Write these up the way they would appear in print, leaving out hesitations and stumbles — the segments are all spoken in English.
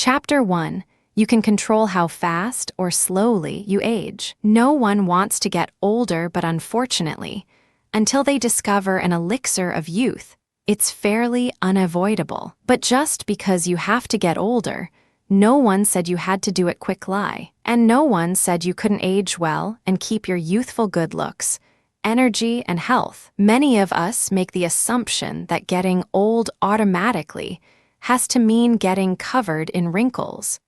Chapter 1. You can control how fast or slowly you age. No one wants to get older, but unfortunately, until they discover an elixir of youth, it's fairly unavoidable. But just because you have to get older, no one said you had to do it quickly, and no one said you couldn't age well and keep your youthful good looks, energy, and health. Many of us make the assumption that getting old automatically has to mean getting covered in wrinkles,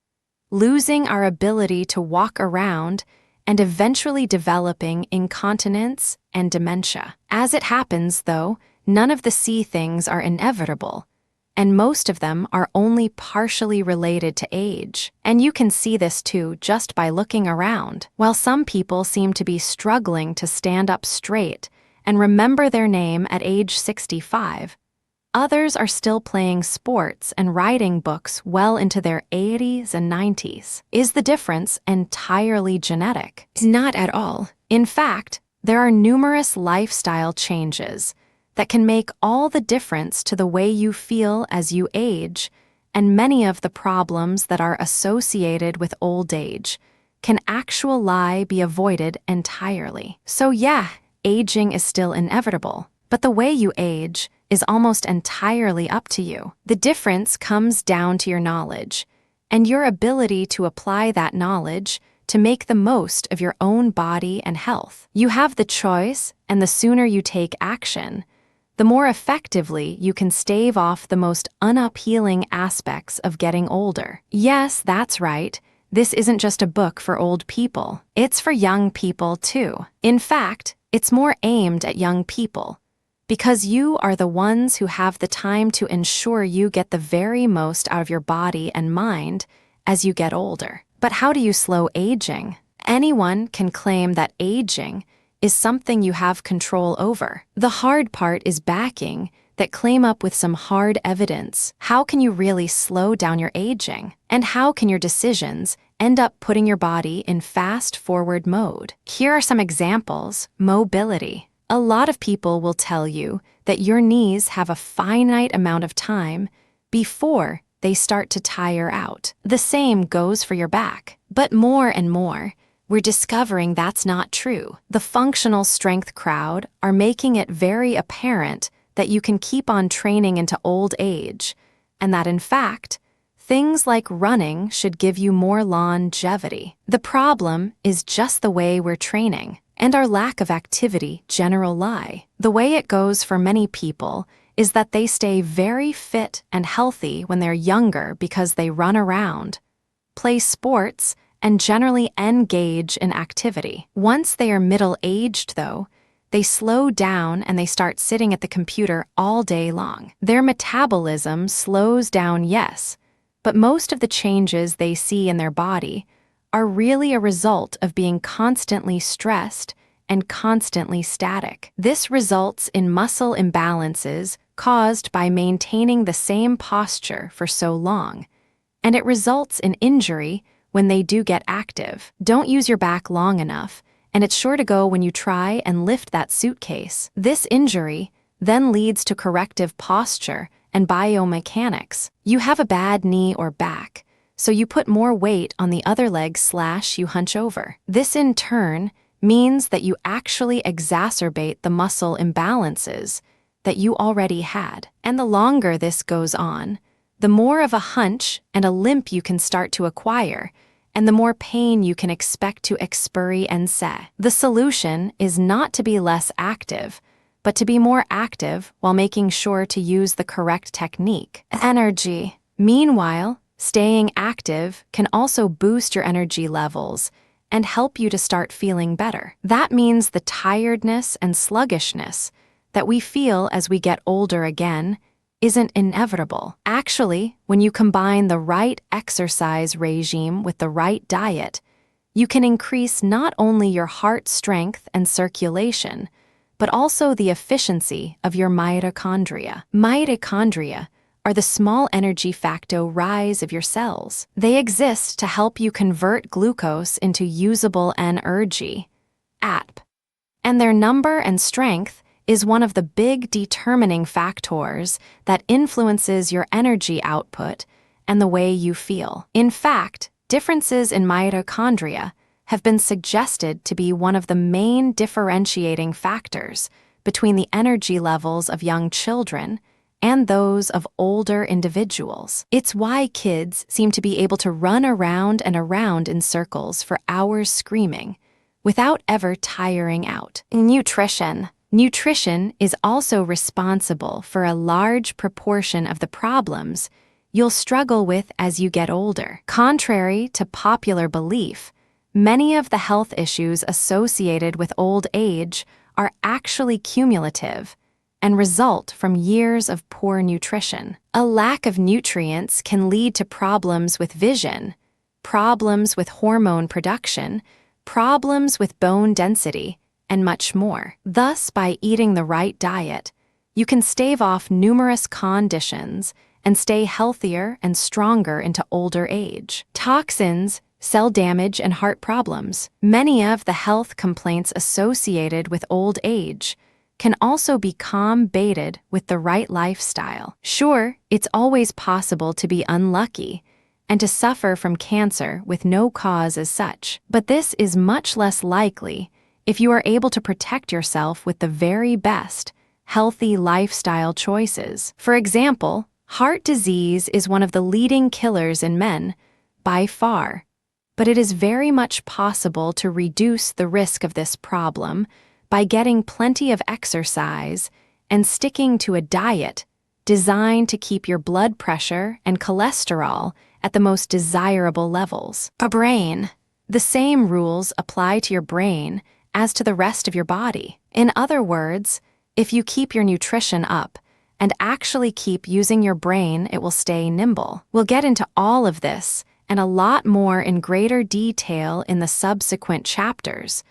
losing our ability to walk around, and eventually developing incontinence and dementia. As it happens, though, none of the C things are inevitable, and most of them are only partially related to age. And you can see this too just by looking around. While some people seem to be struggling to stand up straight and remember their name at age 65, others are still playing sports and writing books well into their 80s and 90s. Is the difference entirely genetic? Not at all. In fact, there are numerous lifestyle changes that can make all the difference to the way you feel as you age, and many of the problems that are associated with old age can actually be avoided entirely. So yeah, aging is still inevitable, but the way you age is almost entirely up to you. The difference comes down to your knowledge and your ability to apply that knowledge to make the most of your own body and health. You have the choice, and the sooner you take action, the more effectively you can stave off the most unappealing aspects of getting older. Yes, that's right. This isn't just a book for old people. It's for young people too. In fact, it's more aimed at young people, because you are the ones who have the time to ensure you get the very most out of your body and mind as you get older. But how do you slow aging? Anyone can claim that aging is something you have control over. The hard part is backing that claim up with some hard evidence. How can you really slow down your aging? And how can your decisions end up putting your body in fast-forward mode? Here are some examples. Mobility. A lot of people will tell you that your knees have a finite amount of time before they start to tire out. The same goes for your back. But more and more, we're discovering that's not true. The functional strength crowd are making it very apparent that you can keep on training into old age, and that in fact, things like running should give you more longevity. The problem is just the way we're training, and our lack of activity generally. The way it goes for many people is that they stay very fit and healthy when they're younger because they run around, play sports, and generally engage in activity. Once they are middle-aged, though, they slow down and they start sitting at the computer all day long. Their metabolism slows down, yes, but most of the changes they see in their body are really a result of being constantly stressed and constantly static. This results in muscle imbalances caused by maintaining the same posture for so long, and it results in injury when they do get active. Don't use your back long enough, and it's sure to go when you try and lift that suitcase. This injury then leads to corrective posture and biomechanics. You have a bad knee or back, so you put more weight on the other leg / you hunch over. This in turn means that you actually exacerbate the muscle imbalances that you already had. And the longer this goes on, the more of a hunch and a limp you can start to acquire, and the more pain you can expect to experience. The solution is not to be less active, but to be more active while making sure to use the correct technique. Energy. Meanwhile, staying active can also boost your energy levels and help you to start feeling better. That means the tiredness and sluggishness that we feel as we get older again isn't inevitable. Actually, when you combine the right exercise regime with the right diet, you can increase not only your heart strength and circulation, but also the efficiency of your mitochondria. Mitochondria are the small energy factor rise of your cells. They exist to help you convert glucose into usable energy, ATP, and their number and strength is one of the big determining factors that influences your energy output and the way you feel. In fact, differences in mitochondria have been suggested to be one of the main differentiating factors between the energy levels of young children and those of older individuals. It's why kids seem to be able to run around and around in circles for hours screaming without ever tiring out. Nutrition. Nutrition is also responsible for a large proportion of the problems you'll struggle with as you get older. Contrary to popular belief, many of the health issues associated with old age are actually cumulative and result from years of poor nutrition. A lack of nutrients can lead to problems with vision, problems with hormone production, problems with bone density, and much more. Thus, by eating the right diet, you can stave off numerous conditions and stay healthier and stronger into older age. Toxins, cell damage, and heart problems. Many of the health complaints associated with old age can also be combated with the right lifestyle. Sure, it's always possible to be unlucky and to suffer from cancer with no cause as such, but this is much less likely if you are able to protect yourself with the very best healthy lifestyle choices. For example, heart disease is one of the leading killers in men by far, but it is very much possible to reduce the risk of this problem by getting plenty of exercise and sticking to a diet designed to keep your blood pressure and cholesterol at the most desirable levels. A brain. The same rules apply to your brain as to the rest of your body. In other words, if you keep your nutrition up and actually keep using your brain, it will stay nimble. We'll get into all of this and a lot more in greater detail in the subsequent chapters,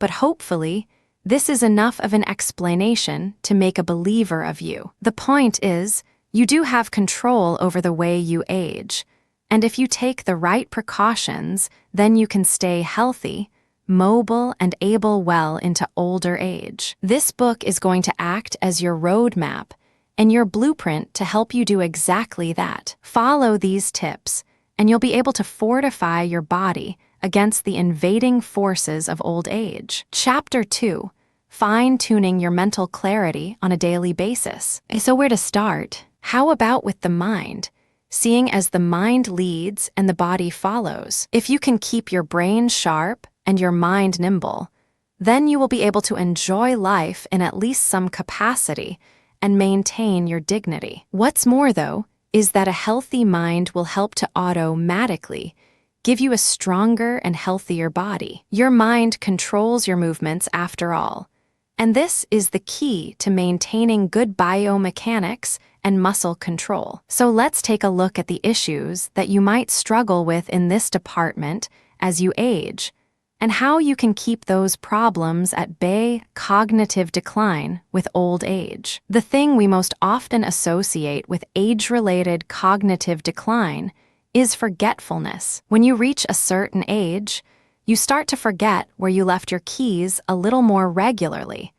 but hopefully, this is enough of an explanation to make a believer of you. The point is, you do have control over the way you age, and if you take the right precautions, then you can stay healthy, mobile, and able well into older age. This book is going to act as your roadmap and your blueprint to help you do exactly that. Follow these tips, and you'll be able to fortify your body against the invading forces of old age. Chapter 2. Fine-tuning your mental clarity on a daily basis. So where to start? How about with the mind? Seeing as the mind leads and the body follows. If you can keep your brain sharp and your mind nimble, then you will be able to enjoy life in at least some capacity and maintain your dignity. What's more, though, is that a healthy mind will help to automatically give you a stronger and healthier body. Your mind controls your movements after all, and this is the key to maintaining good biomechanics and muscle control. So let's take a look at the issues that you might struggle with in this department as you age, and how you can keep those problems at bay. Cognitive decline with old age. The thing we most often associate with age-related cognitive decline is forgetfulness. When you reach a certain age, you start to forget where you left your keys a little more regularly,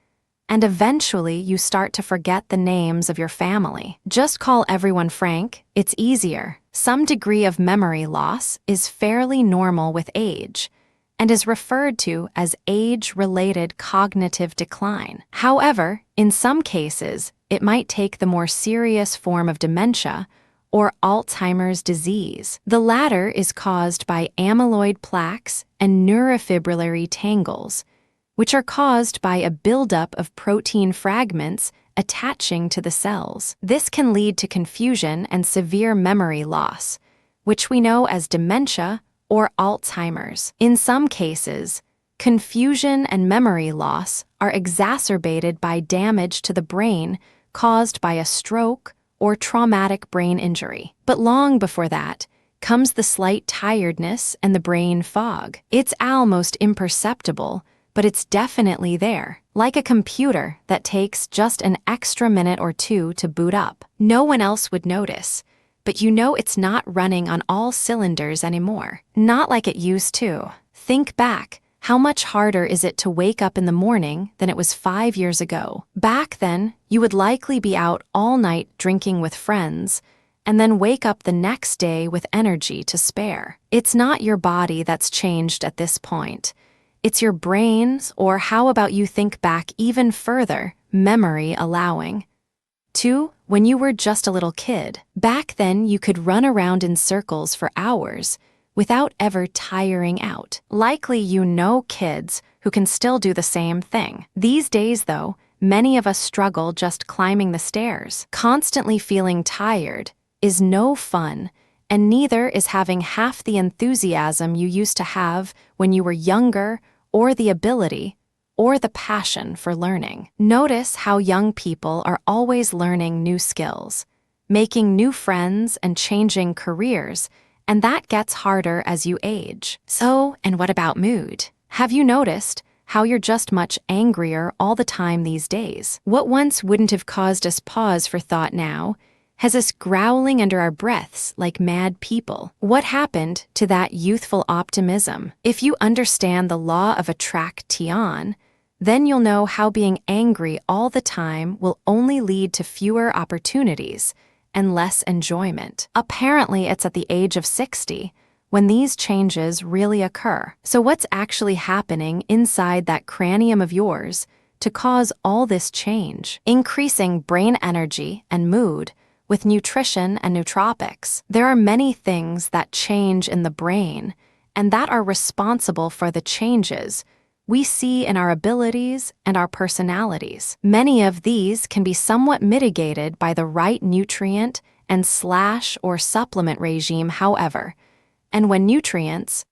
and eventually you start to forget the names of your family. Just call everyone Frank, it's easier. Some degree of memory loss is fairly normal with age, and is referred to as age-related cognitive decline. However, in some cases, it might take the more serious form of dementia or Alzheimer's disease. The latter is caused by amyloid plaques and neurofibrillary tangles, which are caused by a buildup of protein fragments attaching to the cells. This can lead to confusion and severe memory loss, which we know as dementia or Alzheimer's. In some cases, confusion and memory loss are exacerbated by damage to the brain caused by a stroke or traumatic brain injury. But long before that comes the slight tiredness and the brain fog. It's almost imperceptible, but it's definitely there, like a computer that takes just an extra minute or two to boot up. No one else would notice, but you know it's not running on all cylinders anymore. Not like it used to. Think back. How much harder is it to wake up in the morning than it was 5 years ago? Back then, you would likely be out all night drinking with friends, and then wake up the next day with energy to spare. It's not your body that's changed at this point. It's your brains, or how about you think back even further, memory allowing. 2. When you were just a little kid. Back then, you could run around in circles for hours without ever tiring out. Likely you know kids who can still do the same thing. These days, though, many of us struggle just climbing the stairs. Constantly feeling tired is no fun, and neither is having half the enthusiasm you used to have when you were younger, or the ability, or the passion for learning. Notice how young people are always learning new skills, making new friends and changing careers, and that gets harder as you age. So, and what about mood? Have you noticed how you're just much angrier all the time these days? What once wouldn't have caused us pause for thought now has us growling under our breaths like mad people. What happened to that youthful optimism? If you understand the law of attraction, then you'll know how being angry all the time will only lead to fewer opportunities and less enjoyment. Apparently, it's at the age of 60 when these changes really occur. So what's actually happening inside that cranium of yours to cause all this change? Increasing brain energy and mood with nutrition and nootropics. There are many things that change in the brain and that are responsible for the changes we see in our abilities and our personalities. Many of these can be somewhat mitigated by the right nutrient and or supplement regime, however. And when nutrients,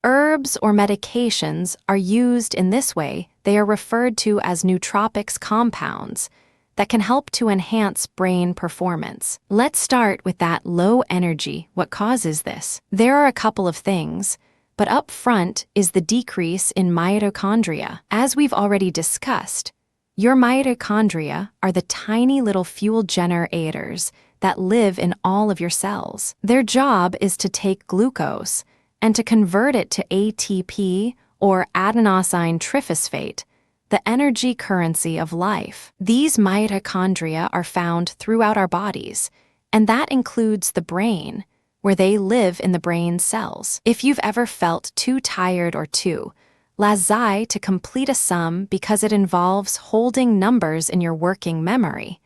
herbs, or medications are used in this way, they are referred to as nootropics compounds that can help to enhance brain performance. Let's start with that low energy. What causes this? There are a couple of things, but up front is the decrease in mitochondria. As we've already discussed, your mitochondria are the tiny little fuel generators that live in all of your cells. Their job is to take glucose and to convert it to ATP, or adenosine triphosphate, the energy currency of life. These mitochondria are found throughout our bodies, and that includes the brain, where they live in the brain cells. If you've ever felt too tired or too lazy to complete a sum because it involves holding numbers in your working memory,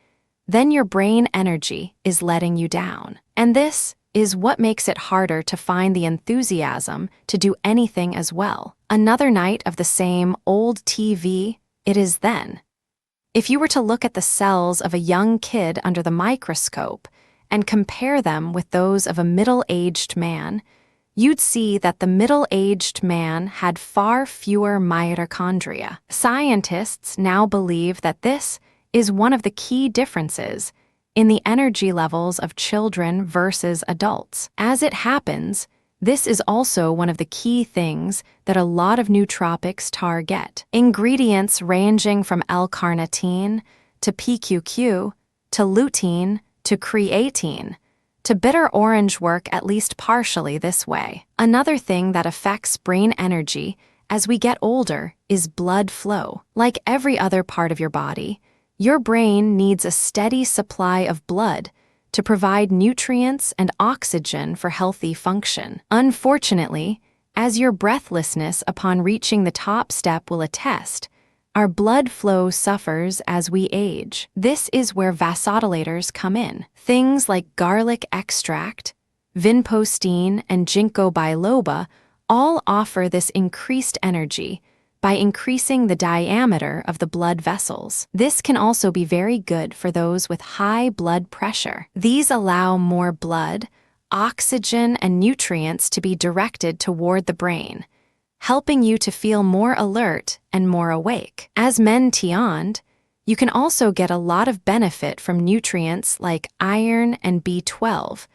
then your brain energy is letting you down. And this is what makes it harder to find the enthusiasm to do anything as well. Another night of the same old TV, it is then. If you were to look at the cells of a young kid under the microscope and compare them with those of a middle-aged man, you'd see that the middle-aged man had far fewer mitochondria. Scientists now believe that this is one of the key differences in the energy levels of children versus adults. As it happens, this is also one of the key things that a lot of nootropics target. Ingredients ranging from L-carnitine to PQQ to lutein to creatine to bitter orange work at least partially this way. Another thing that affects brain energy as we get older is blood flow. Like every other part of your body, your brain needs a steady supply of blood to provide nutrients and oxygen for healthy function. Unfortunately, as your breathlessness upon reaching the top step will attest, our blood flow suffers as we age. This is where vasodilators come in. Things like garlic extract, vinpostine, and ginkgo biloba all offer this increased energy by increasing the diameter of the blood vessels. This can also be very good for those with high blood pressure. These allow more blood, oxygen, and nutrients to be directed toward the brain, helping you to feel more alert and more awake. As mentioned, you can also get a lot of benefit from nutrients like iron and B12,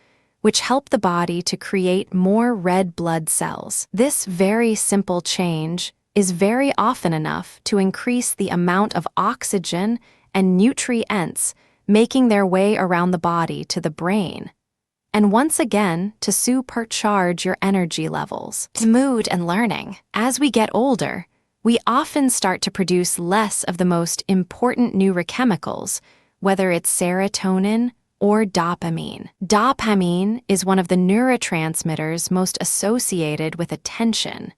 which help the body to create more red blood cells. This very simple change is very often enough to increase the amount of oxygen and nutrients making their way around the body to the brain, and once again to supercharge your energy levels. Mood and learning. As we get older, we often start to produce less of the most important neurochemicals, whether it's serotonin or dopamine. Dopamine is one of the neurotransmitters most associated with attention,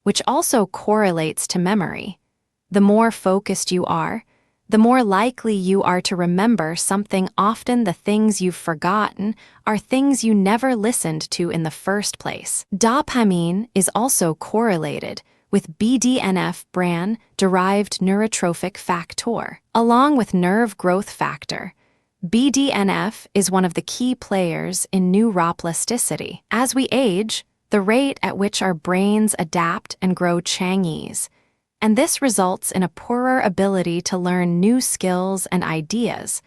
which also correlates to memory. The more focused you are, the more likely you are to remember something. Often the things you've forgotten are things you never listened to in the first place. Dopamine is also correlated with BDNF brain-derived neurotrophic factor. Along with nerve growth factor, BDNF is one of the key players in neuroplasticity. As we age, the rate at which our brains adapt and grow changes, and this results in a poorer ability to learn new skills and ideas,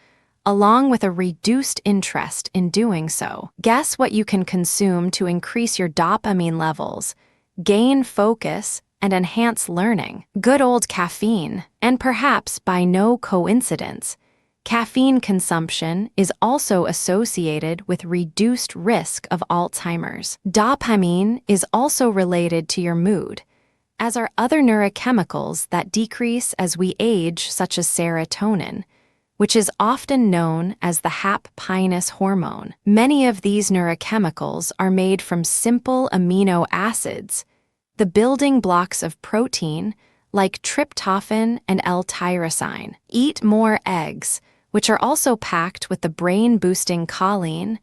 along with a reduced interest in doing so. Guess what you can consume to increase your dopamine levels, gain focus, and enhance learning? Good old caffeine. And perhaps by no coincidence, caffeine consumption is also associated with reduced risk of Alzheimer's. Dopamine is also related to your mood, as are other neurochemicals that decrease as we age, such as serotonin, which is often known as the happiness hormone. Many of these neurochemicals are made from simple amino acids, the building blocks of protein, like tryptophan and L-tyrosine. Eat more eggs, which are also packed with the brain-boosting choline,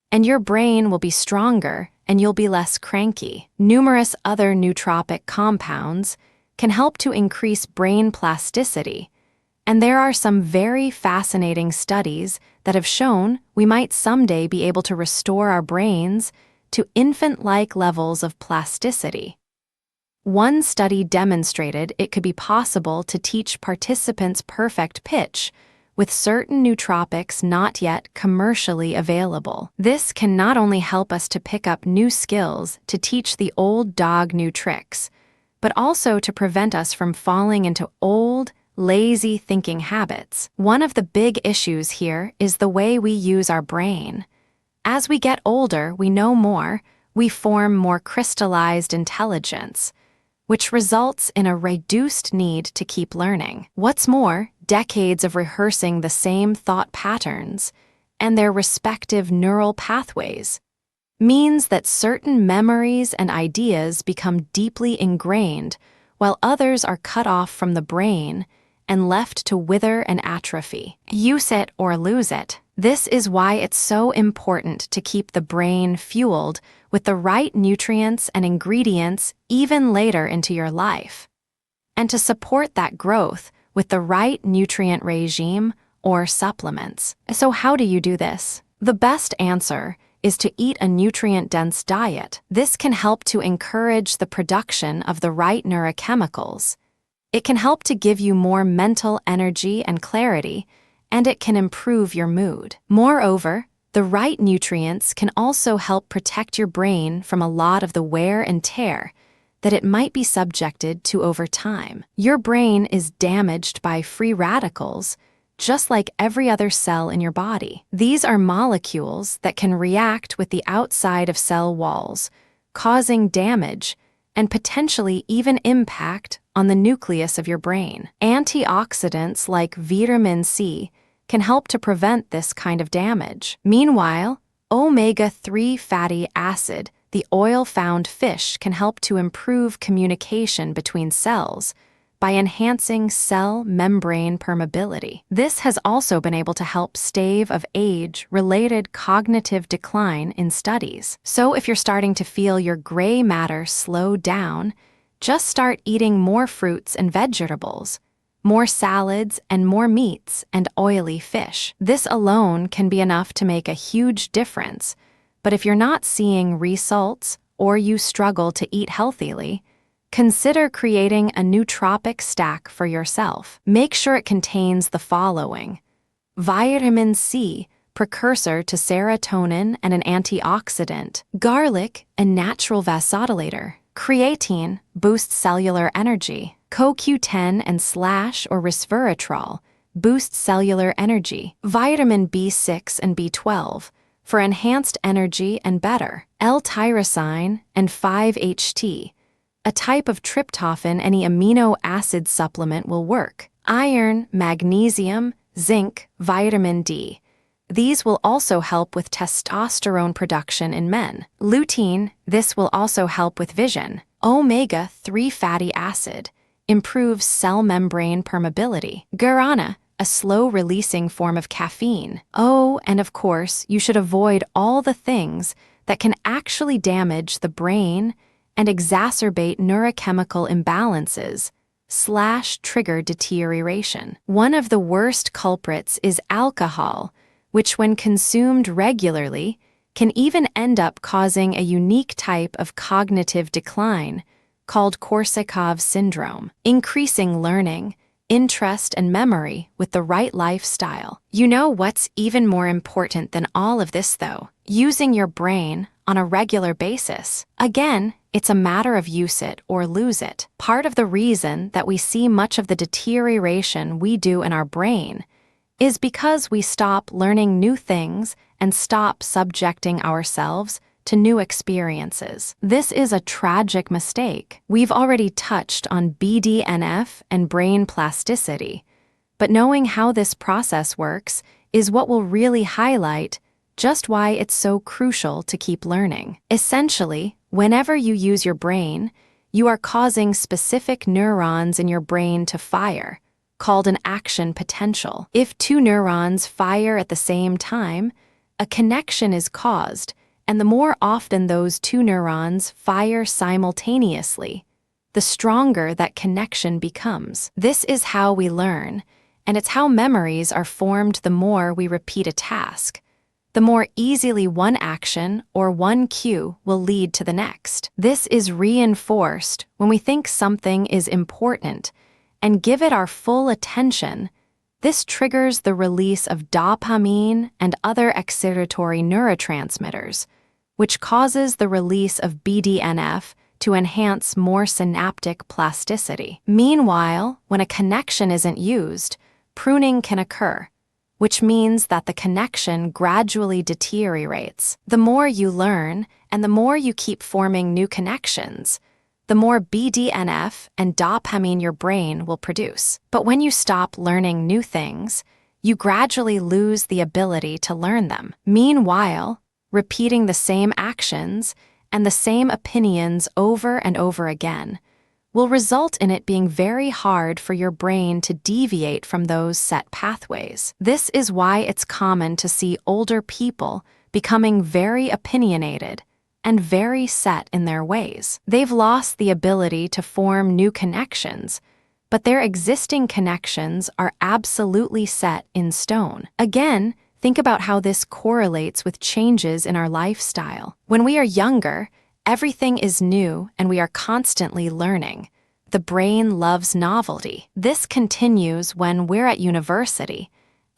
and your brain will be stronger and you'll be less cranky. Numerous other nootropic compounds can help to increase brain plasticity, and there are some very fascinating studies that have shown we might someday be able to restore our brains to infant-like levels of plasticity. One study demonstrated it could be possible to teach participants perfect pitch with certain nootropics not yet commercially available. This can not only help us to pick up new skills to teach the old dog new tricks, but also to prevent us from falling into old, lazy thinking habits. One of the big issues here is the way we use our brain. As we get older, we know more, we form more crystallized intelligence, which results in a reduced need to keep learning. What's more, decades of rehearsing the same thought patterns and their respective neural pathways means that certain memories and ideas become deeply ingrained, while others are cut off from the brain and left to wither and atrophy. Use it or lose it. This is why it's so important to keep the brain fueled with the right nutrients and ingredients even later into your life, and to support that growth with the right nutrient regime or supplements. So how do you do this? The best answer is to eat a nutrient-dense diet. This can help to encourage the production of the right neurochemicals. It can help to give you more mental energy and clarity, and it can improve your mood. Moreover, the right nutrients can also help protect your brain from a lot of the wear and tear that it might be subjected to over time. Your brain is damaged by free radicals, just like every other cell in your body. These are molecules that can react with the outside of cell walls, causing damage and potentially even impact on the nucleus of your brain. Antioxidants like vitamin C can help to prevent this kind of damage. Meanwhile, omega-3 fatty acid, the oil found fish, can help to improve communication between cells by enhancing cell membrane permeability. This has also been able to help stave of age-related cognitive decline in studies. So if you're starting to feel your gray matter slow down, just start eating more fruits and vegetables, more salads, and more meats and oily fish. This alone can be enough to make a huge difference. But if you're not seeing results or you struggle to eat healthily, consider creating a nootropic stack for yourself. Make sure it contains the following: vitamin C, precursor to serotonin and an antioxidant; garlic, a natural vasodilator; creatine, boosts cellular energy; CoQ10 and slash or resveratrol, boosts cellular energy; vitamin B6 and B12, for enhanced energy and better; L-tyrosine and 5-HT, a type of tryptophan. Any amino acid supplement will work; iron, magnesium, zinc, vitamin D, These will also help with testosterone production in men. Lutein, this will also help with vision. Omega-3 fatty acid improves cell membrane permeability. Guarana, a slow-releasing form of caffeine. Oh, and of course, you should avoid all the things that can actually damage the brain and exacerbate neurochemical imbalances / trigger deterioration. One of the worst culprits is alcohol, which when consumed regularly can even end up causing a unique type of cognitive decline called Korsakoff syndrome, increasing learning, interest, and memory with the right lifestyle. You know what's even more important than all of this, though? Using your brain on a regular basis. Again, it's a matter of use it or lose it. Part of the reason that we see much of the deterioration we do in our brain is because we stop learning new things and stop subjecting ourselves to new experiences. This is a tragic mistake. We've already touched on BDNF and brain plasticity, but knowing how this process works is what will really highlight just why it's so crucial to keep learning. Essentially, whenever you use your brain, you are causing specific neurons in your brain to fire, called an action potential. If two neurons fire at the same time, a connection is caused, and the more often those two neurons fire simultaneously, the stronger that connection becomes. This is how we learn, and it's how memories are formed. The more we repeat a task, the more easily one action or one cue will lead to the next. This is reinforced when we think something is important and give it our full attention. This triggers the release of dopamine and other excitatory neurotransmitters, which causes the release of BDNF to enhance more synaptic plasticity. Meanwhile, when a connection isn't used, pruning can occur, which means that the connection gradually deteriorates. The more you learn and the more you keep forming new connections, the more BDNF and dopamine your brain will produce. But when you stop learning new things, you gradually lose the ability to learn them. Meanwhile, repeating the same actions and the same opinions over and over again will result in it being very hard for your brain to deviate from those set pathways. This is why it's common to see older people becoming very opinionated and very set in their ways. They've lost the ability to form new connections, but their existing connections are absolutely set in stone. Again, think about how this correlates with changes in our lifestyle. When we are younger, everything is new and we are constantly learning. The brain loves novelty. This continues when we're at university,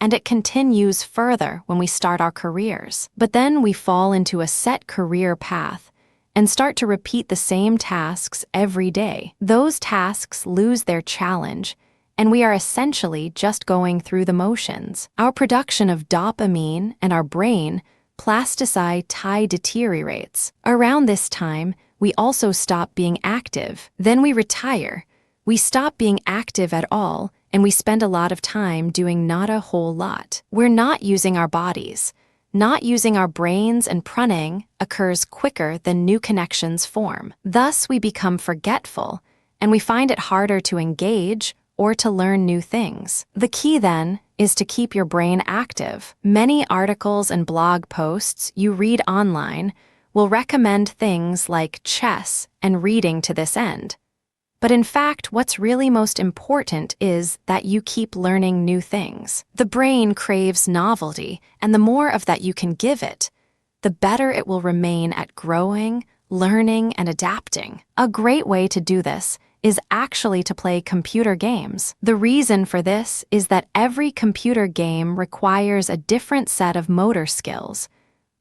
and it continues further when we start our careers. But then we fall into a set career path and start to repeat the same tasks every day. Those tasks lose their challenge, and we are essentially just going through the motions. Our production of dopamine and our brain plasticity deteriorates. Around this time, we also stop being active. Then we retire. We stop being active at all, and we spend a lot of time doing not a whole lot. We're not using our bodies. Not using our brains, and pruning occurs quicker than new connections form. Thus, we become forgetful, and we find it harder to engage or to learn new things. The key, then, is to keep your brain active. Many articles and blog posts you read online will recommend things like chess and reading to this end. But in fact, what's really most important is that you keep learning new things. The brain craves novelty, and the more of that you can give it, the better it will remain at growing, learning, and adapting. A great way to do this is actually to play computer games. The reason for this is that every computer game requires a different set of motor skills,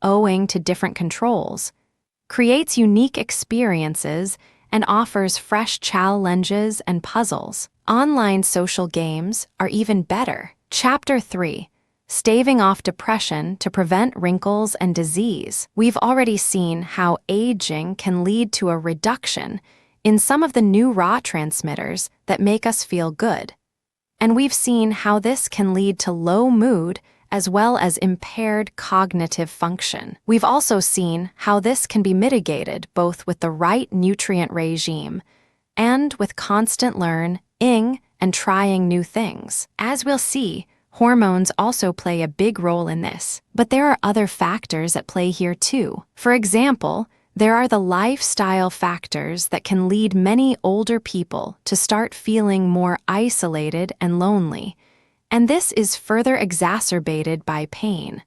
owing to different controls, creates unique experiences, and offers fresh challenges and puzzles. Online social games are even better. Chapter 3. Staving off depression to prevent wrinkles and disease. We've already seen how aging can lead to a reduction in some of the neurotransmitters that make us feel good. And we've seen how this can lead to low mood as well as impaired cognitive function. We've also seen how this can be mitigated both with the right nutrient regime and with constant learning and trying new things. As we'll see, hormones also play a big role in this, but there are other factors at play here too. For example, there are the lifestyle factors that can lead many older people to start feeling more isolated and lonely, and this is further exacerbated by pain,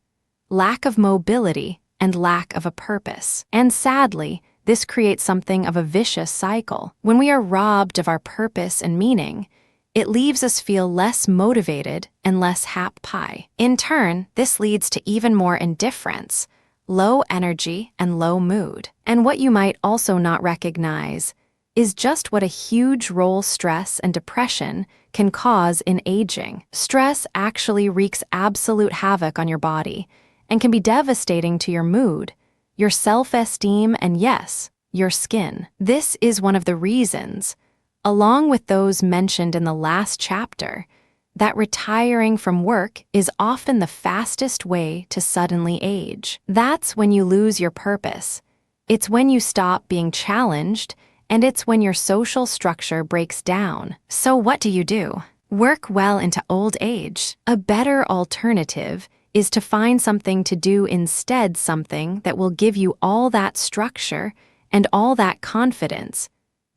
lack of mobility, and lack of a purpose. And sadly, this creates something of a vicious cycle. When we are robbed of our purpose and meaning, it leaves us feel less motivated and less happy. In turn, this leads to even more indifference, low energy, and low mood. And what you might also not recognize is just what a huge role stress and depression can cause in aging. Stress actually wreaks absolute havoc on your body and can be devastating to your mood, your self-esteem, and yes, your skin. This is one of the reasons, along with those mentioned in the last chapter, that retiring from work is often the fastest way to suddenly age. That's when you lose your purpose. It's when you stop being challenged, and it's when your social structure breaks down. So what do? Work well into old age. A better alternative is to find something to do instead, something that will give you all that structure and all that confidence,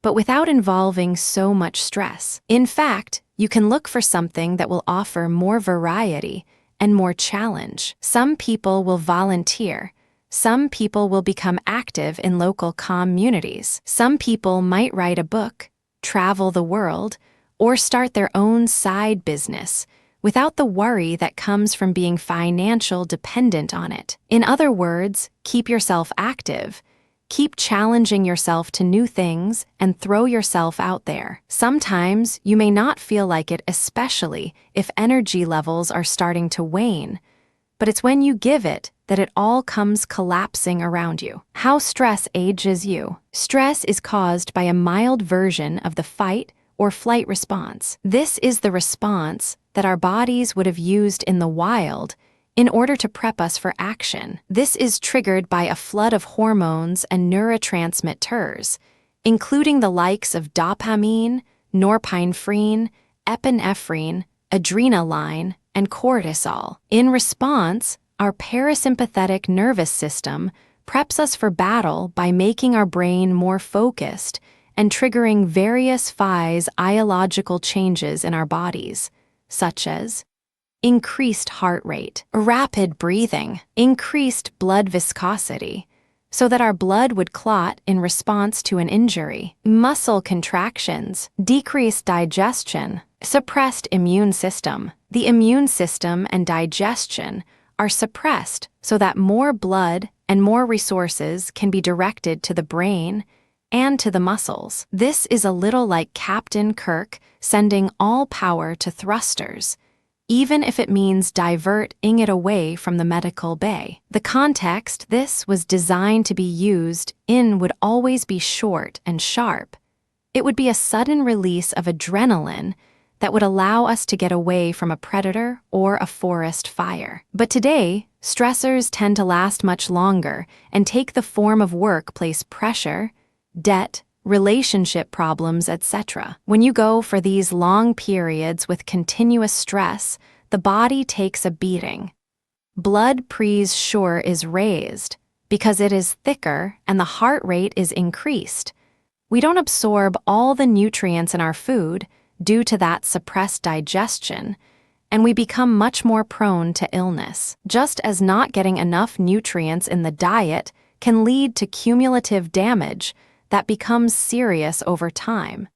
but without involving so much stress. In fact, you can look for something that will offer more variety and more challenge. Some people will volunteer. Some people will become active in local communities. Some people might write a book, travel the world, or start their own side business without the worry that comes from being financially dependent on it. In other words, keep yourself active. Keep challenging yourself to new things and throw yourself out there. Sometimes you may not feel like it, especially if energy levels are starting to wane, but it's when you give it that it all comes collapsing around you. How stress ages you. Stress is caused by a mild version of the fight or flight response. This is the response that our bodies would have used in the wild in order to prep us for action. This is triggered by a flood of hormones and neurotransmitters, including the likes of dopamine, norepinephrine, epinephrine, adrenaline, and cortisol. In response, our parasympathetic nervous system preps us for battle by making our brain more focused and triggering various physiological changes in our bodies, such as increased heart rate, rapid breathing, increased blood viscosity, so that our blood would clot in response to an injury, muscle contractions, decreased digestion, suppressed immune system. The immune system and digestion are suppressed so that more blood and more resources can be directed to the brain and to the muscles. This is a little like Captain Kirk sending all power to thrusters, even if it means diverting it away from the medical bay. The context this was designed to be used in would always be short and sharp. It would be a sudden release of adrenaline that would allow us to get away from a predator or a forest fire. But today, stressors tend to last much longer and take the form of workplace pressure, debt, relationship problems, etc. When you go for these long periods with continuous stress, the body takes a beating. Blood pressure is raised because it is thicker and the heart rate is increased. We don't absorb all the nutrients in our food due to that suppressed digestion, and we become much more prone to illness. Just as not getting enough nutrients in the diet can lead to cumulative damage that becomes serious over time,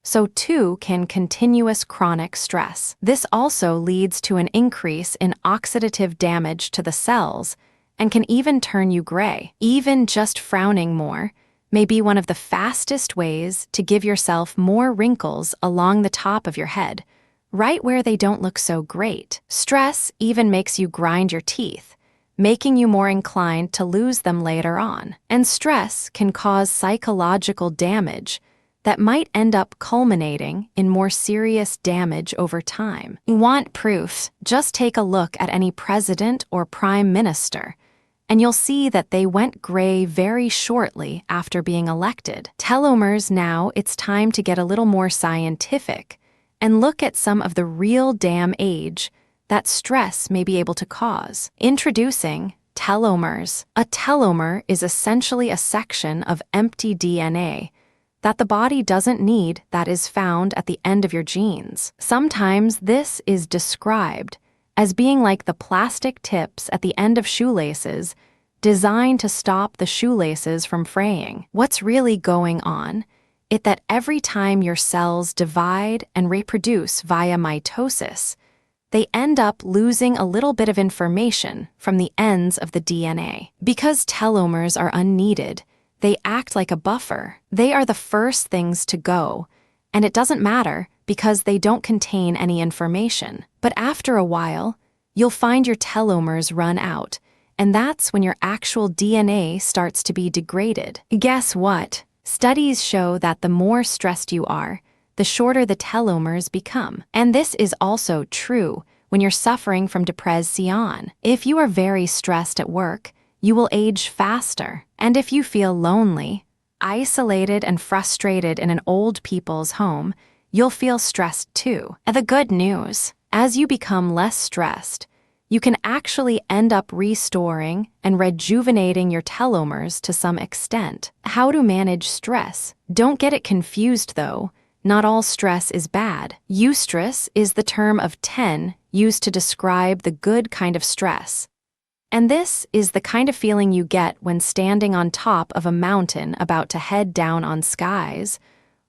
so too can continuous chronic stress. This also leads to an increase in oxidative damage to the cells and can even turn you gray. Even just frowning more may be one of the fastest ways to give yourself more wrinkles along the top of your head, right where they don't look so great. Stress even makes you grind your teeth, making you more inclined to lose them later on. And stress can cause psychological damage that might end up culminating in more serious damage over time. Want proof? Just take a look at any president or prime minister, and you'll see that they went gray very shortly after being elected. Telomeres. Now it's time to get a little more scientific and look at some of the real damage that stress may be able to cause. Introducing telomeres. A telomere is essentially a section of empty DNA that the body doesn't need that is found at the end of your genes. Sometimes this is described as being like the plastic tips at the end of shoelaces designed to stop the shoelaces from fraying. What's really going on is that every time your cells divide and reproduce via mitosis, they end up losing a little bit of information from the ends of the DNA. Because telomeres are unneeded, they act like a buffer. They are the first things to go, and it doesn't matter because they don't contain any information. But after a while, you'll find your telomeres run out, and that's when your actual DNA starts to be degraded. Guess what? Studies show that the more stressed you are, the shorter the telomeres become. And this is also true when you're suffering from depression. If you are very stressed at work, you will age faster. And if you feel lonely, isolated, and frustrated in an old people's home, you'll feel stressed too. And the good news, as you become less stressed, you can actually end up restoring and rejuvenating your telomeres to some extent. How to manage stress? Don't get it confused though. Not all stress is bad. Eustress is the term of 10 used to describe the good kind of stress. And this is the kind of feeling you get when standing on top of a mountain about to head down on skies,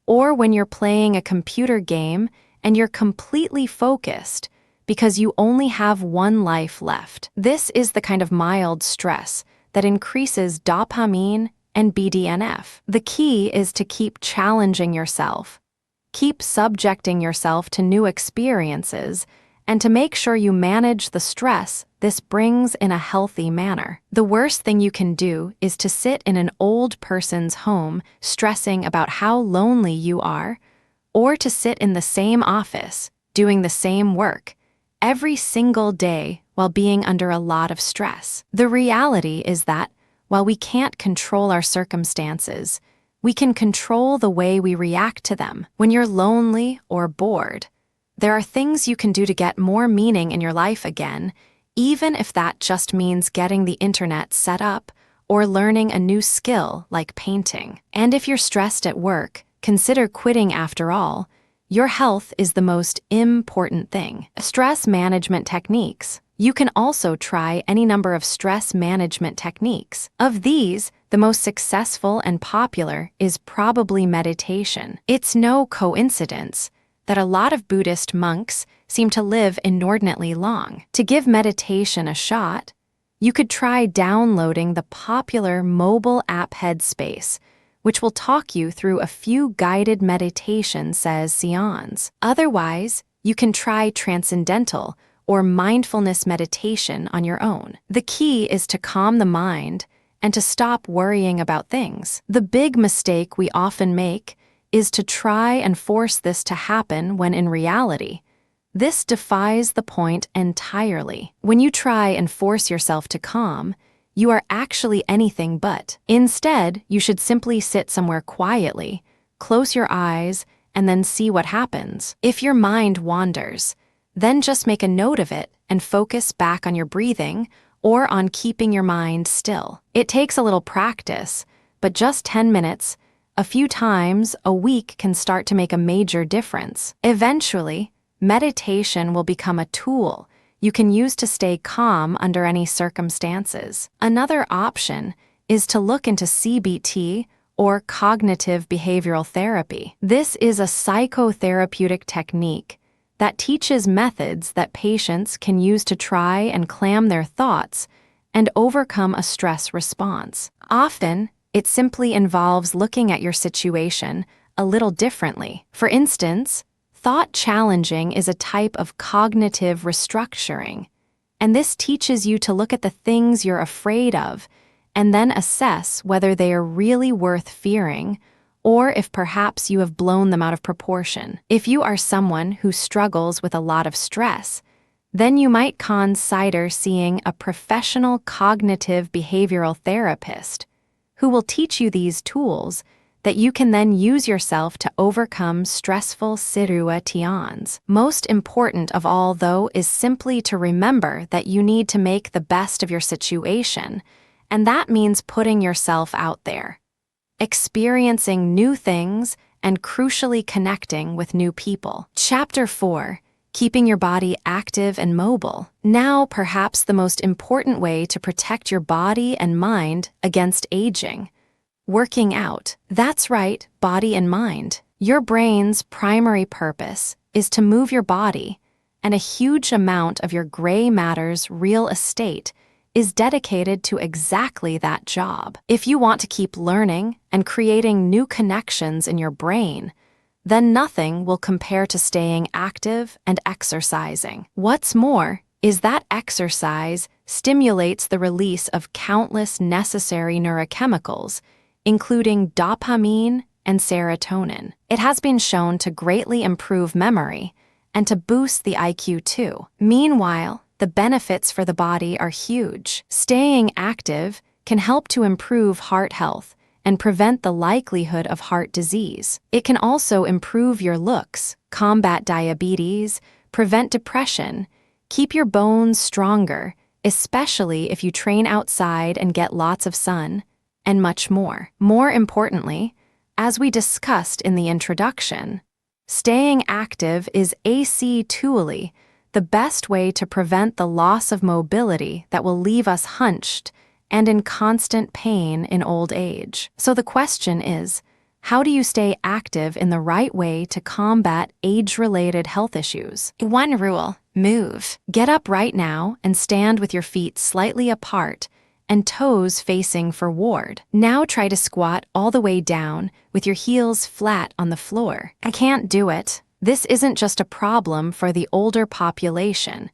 or when you're playing a computer game and you're completely focused because you only have one life left. This is the kind of mild stress that increases dopamine and BDNF. The key is to keep challenging yourself, keep subjecting yourself to new experiences, and to make sure you manage the stress this brings in a healthy manner. The worst thing you can do is to sit in an old person's home stressing about how lonely you are, or to sit in the same office doing the same work every single day while being under a lot of stress. The reality is that while we can't control our circumstances, we can control the way we react to them. When you're lonely or bored, there are things you can do to get more meaning in your life again, even if that just means getting the internet set up or learning a new skill like painting. And if you're stressed at work, consider quitting. After all, your health is the most important thing. Stress management techniques. You can also try any number of stress management techniques. Of these, the most successful and popular is probably meditation. It's no coincidence that a lot of Buddhist monks seem to live inordinately long. To give meditation a shot, you could try downloading the popular mobile app Headspace, which will talk you through a few guided meditation sessions. Otherwise, you can try transcendental or mindfulness meditation on your own. The key is to calm the mind and to stop worrying about things. The big mistake we often make is to try and force this to happen when in reality, this defies the point entirely. When you try and force yourself to calm, you are actually anything but. Instead, you should simply sit somewhere quietly, close your eyes, and then see what happens. If your mind wanders, then just make a note of it and focus back on your breathing or on keeping your mind still. It takes a little practice, but just 10 minutes, a few times a week can start to make a major difference. Eventually, meditation will become a tool you can use to stay calm under any circumstances. Another option is to look into CBT or cognitive behavioral therapy. This is a psychotherapeutic technique that teaches methods that patients can use to try and calm their thoughts and overcome a stress response. Often, it simply involves looking at your situation a little differently. For instance, thought challenging is a type of cognitive restructuring, and this teaches you to look at the things you're afraid of and then assess whether they are really worth fearing or if perhaps you have blown them out of proportion. If you are someone who struggles with a lot of stress, then you might consider seeing a professional cognitive behavioral therapist who will teach you these tools that you can then use yourself to overcome stressful situations. Most important of all, though, is simply to remember that you need to make the best of your situation, and that means putting yourself out there, experiencing new things, and crucially connecting with new people. Chapter 4. Keeping your body active and mobile. Now, perhaps the most important way to protect your body and mind against aging. Working out. That's right, body and mind. Your brain's primary purpose is to move your body, and a huge amount of your gray matter's real estate is dedicated to exactly that job. If you want to keep learning and creating new connections in your brain, then nothing will compare to staying active and exercising. What's more is that exercise stimulates the release of countless necessary neurochemicals, including dopamine and serotonin. It has been shown to greatly improve memory and to boost the IQ too. Meanwhile, the benefits for the body are huge. Staying active can help to improve heart health and prevent the likelihood of heart disease. It can also improve your looks, combat diabetes, prevent depression, keep your bones stronger, especially if you train outside and get lots of sun, and much more. More importantly, as we discussed in the introduction, staying active is truly the best way to prevent the loss of mobility that will leave us hunched and in constant pain in old age. So the question is, how do you stay active in the right way to combat age-related health issues? One rule: move. Get up right now and stand with your feet slightly apart and toes facing forward. Now try to squat all the way down with your heels flat on the floor. I can't do it. This isn't just a problem for the older population.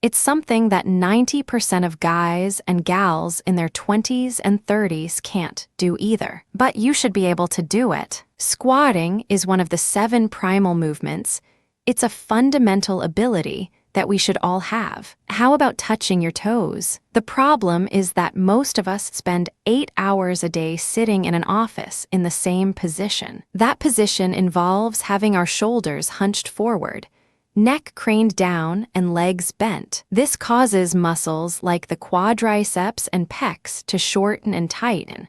It's something that 90% of guys and gals in their 20s and 30s can't do either. But you should be able to do it. Squatting is one of the 7 primal movements. It's a fundamental ability that we should all have. How about touching your toes? The problem is that most of us spend 8 hours a day sitting in an office in the same position. That position involves having our shoulders hunched forward, neck craned down, and legs bent. This causes muscles like the quadriceps and pecs to shorten and tighten,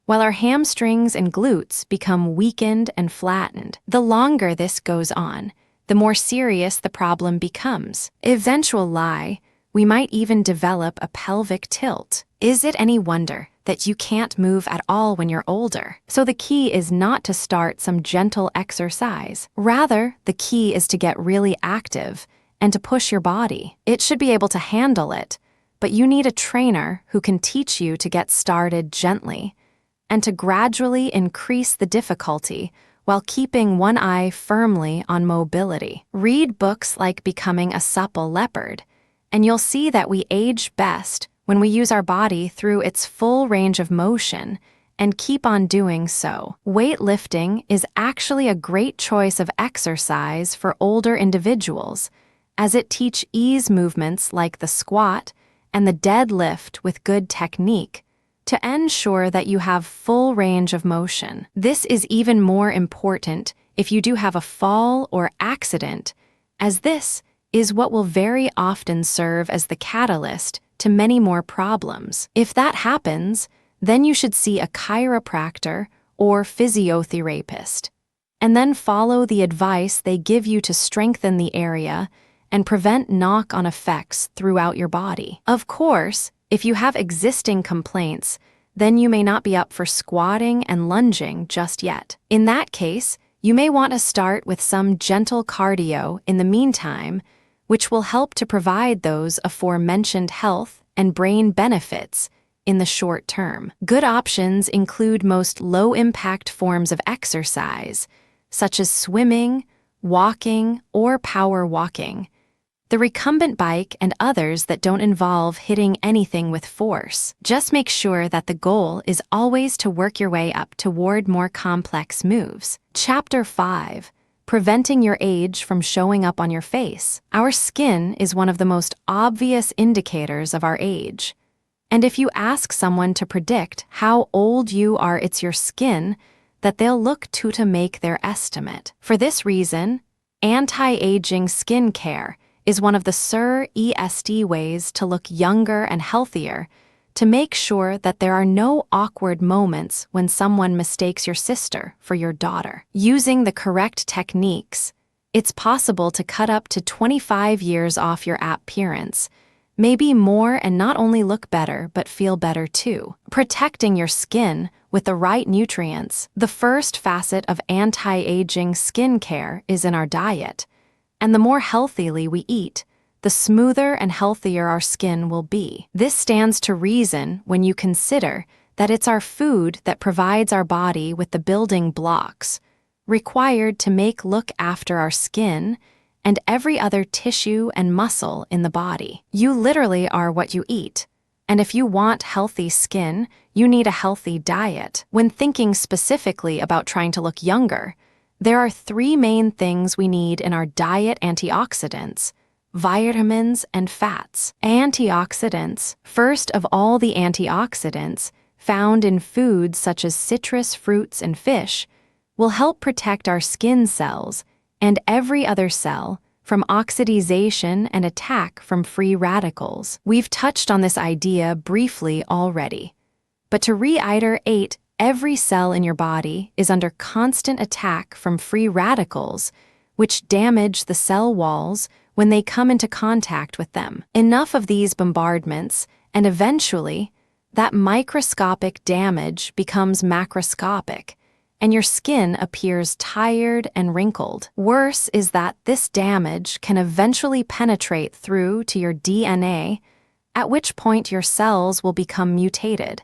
while our hamstrings and glutes become weakened and flattened. The longer this goes on, the more serious the problem becomes. Eventually, we might even develop a pelvic tilt. Is it any wonder that you can't move at all when you're older? So the key is not to start some gentle exercise. Rather, the key is to get really active and to push your body. It should be able to handle it, but you need a trainer who can teach you to get started gently and to gradually increase the difficulty while keeping one eye firmly on mobility. Read books like Becoming a Supple Leopard, and you'll see that we age best when we use our body through its full range of motion and keep on doing so. Weightlifting is actually a great choice of exercise for older individuals, as it teaches ease movements like the squat and the deadlift with good technique to ensure that you have full range of motion. This is even more important if you do have a fall or accident, as this is what will very often serve as the catalyst to many more problems. If that happens, then you should see a chiropractor or physiotherapist, and then follow the advice they give you to strengthen the area and prevent knock-on effects throughout your body. Of course, if you have existing complaints, then you may not be up for squatting and lunging just yet. In that case, you may want to start with some gentle cardio in the meantime, which will help to provide those aforementioned health and brain benefits in the short term. Good options include most low-impact forms of exercise, such as swimming, walking, or power walking. the recumbent bike, and others that don't involve hitting anything with force. Just make sure that the goal is always to work your way up toward more complex moves. Chapter 5. Preventing your age from showing up on your face. Our skin is one of the most obvious indicators of our age. And if you ask someone to predict how old you are, it's your skin that they'll look to make their estimate. For this reason, anti-aging skincare is one of the ESD ways to look younger and healthier, to make sure that there are no awkward moments when someone mistakes your sister for your daughter. Using the correct techniques, it's possible to cut up to 25 years off your appearance, maybe more, and not only look better but feel better too. Protecting your skin with the right nutrients. The first facet of anti-aging skincare is in our diet, and the more healthily we eat, the smoother and healthier our skin will be. This stands to reason when you consider that it's our food that provides our body with the building blocks required to look after our skin and every other tissue and muscle in the body. You literally are what you eat, and if you want healthy skin, you need a healthy diet. When thinking specifically about trying to look younger, there are 3 main things we need in our diet: antioxidants, vitamins, and fats. Antioxidants. First of all, the antioxidants found in foods such as citrus fruits and fish will help protect our skin cells and every other cell from oxidization and attack from free radicals. We've touched on this idea briefly already, but to reiterate, every cell in your body is under constant attack from free radicals, which damage the cell walls when they come into contact with them. Enough of these bombardments, and eventually, that microscopic damage becomes macroscopic, and your skin appears tired and wrinkled. Worse is that this damage can eventually penetrate through to your DNA, at which point your cells will become mutated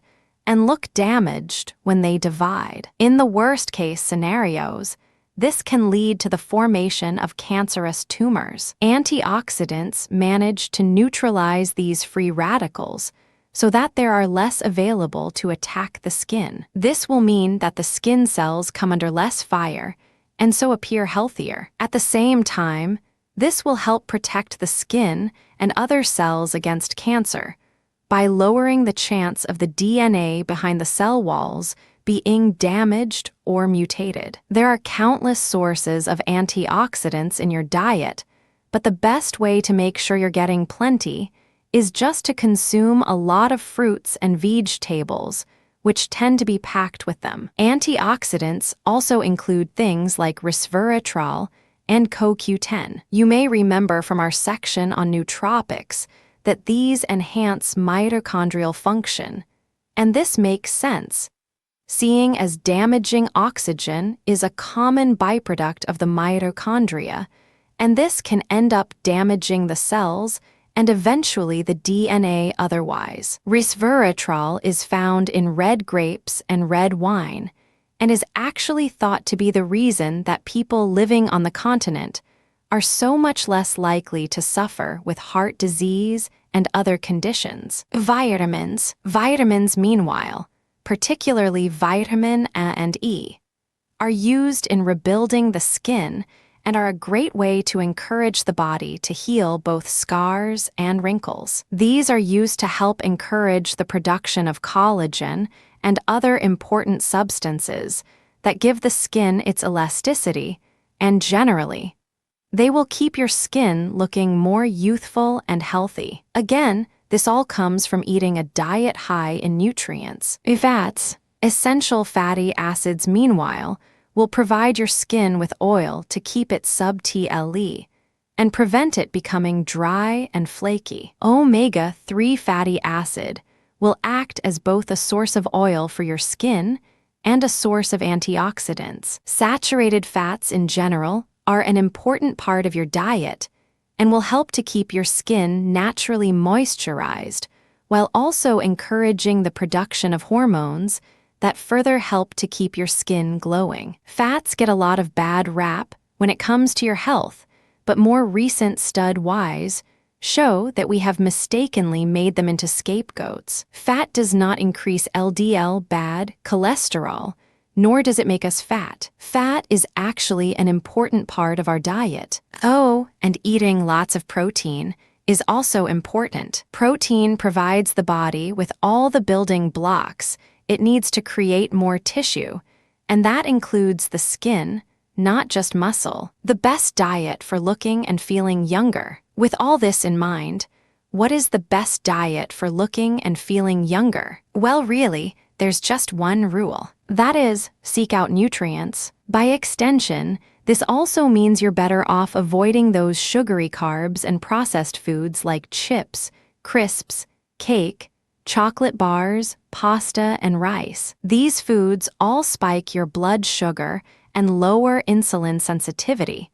and look damaged when they divide. In the worst-case scenarios, this can lead to the formation of cancerous tumors. Antioxidants manage to neutralize these free radicals so that there are less available to attack the skin. This will mean that the skin cells come under less fire and so appear healthier. At the same time, this will help protect the skin and other cells against cancer by lowering the chance of the DNA behind the cell walls being damaged or mutated. There are countless sources of antioxidants in your diet, but the best way to make sure you're getting plenty is just to consume a lot of fruits and vegetables, which tend to be packed with them. Antioxidants also include things like resveratrol and CoQ10. You may remember from our section on nootropics that these enhance mitochondrial function, and this makes sense, seeing as damaging oxygen is a common byproduct of the mitochondria, and this can end up damaging the cells and eventually the DNA otherwise. Resveratrol is found in red grapes and red wine, and is actually thought to be the reason that people living on the continent are so much less likely to suffer with heart disease and other conditions. Vitamins. Vitamins, meanwhile, particularly vitamin A and E, are used in rebuilding the skin and are a great way to encourage the body to heal both scars and wrinkles. These are used to help encourage the production of collagen and other important substances that give the skin its elasticity, and generally, they will keep your skin looking more youthful and healthy. Again, this all comes from eating a diet high in nutrients. Fats. Essential fatty acids, meanwhile, will provide your skin with oil to keep it sub-TLE and prevent it becoming dry and flaky. Omega-3 fatty acid will act as both a source of oil for your skin and a source of antioxidants. Saturated fats in general are an important part of your diet and will help to keep your skin naturally moisturized while also encouraging the production of hormones that further help to keep your skin glowing. Fats get a lot of bad rap when it comes to your health but more recent stud-wise show that we have mistakenly made them into scapegoats. Fat does not increase LDL bad cholesterol, nor does it make us fat. Fat is actually an important part of our diet. Oh, and eating lots of protein is also important. Protein provides the body with all the building blocks it needs to create more tissue, and that includes the skin, not just muscle. The best diet for looking and feeling younger. With all this in mind, what is the best diet for looking and feeling younger? Well, really, there's just one rule. That is, seek out nutrients. By extension, this also means you're better off avoiding those sugary carbs and processed foods like chips, crisps, cake, chocolate bars, pasta, and rice. These foods all spike your blood sugar and lower insulin sensitivity,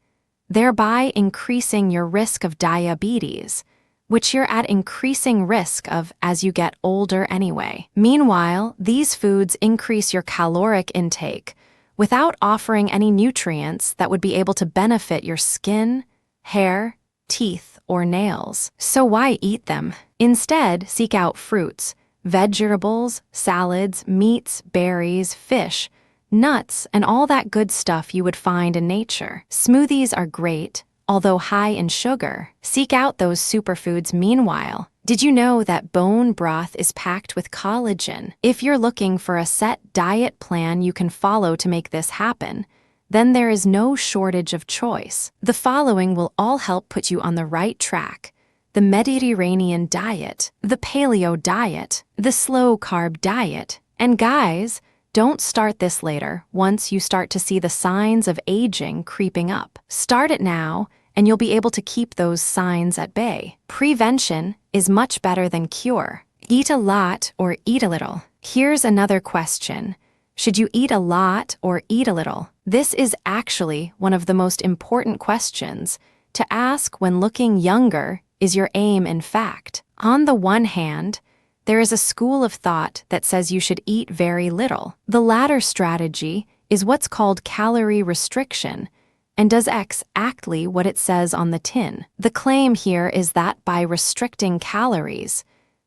thereby increasing your risk of diabetes, which you're at increasing risk of as you get older anyway. Meanwhile, these foods increase your caloric intake without offering any nutrients that would be able to benefit your skin, hair, teeth, or nails. So why eat them? Instead, seek out fruits, vegetables, salads, meats, berries, fish, nuts, and all that good stuff you would find in nature. Smoothies are great, although high in sugar. Seek out those superfoods meanwhile. Did you know that bone broth is packed with collagen? If you're looking for a set diet plan you can follow to make this happen, then there is no shortage of choice. The following will all help put you on the right track: the Mediterranean diet, the paleo diet, the slow-carb diet. And guys, don't start this later once you start to see the signs of aging creeping up. Start it now, and you'll be able to keep those signs at bay. Prevention is much better than cure. Eat a lot or eat a little. Here's another question. Should you eat a lot or eat a little? This is actually one of the most important questions to ask when looking younger is your aim, in fact. On the one hand, there is a school of thought that says you should eat very little. The latter strategy is what's called calorie restriction and does exactly what it says on the tin. The claim here is that by restricting calories,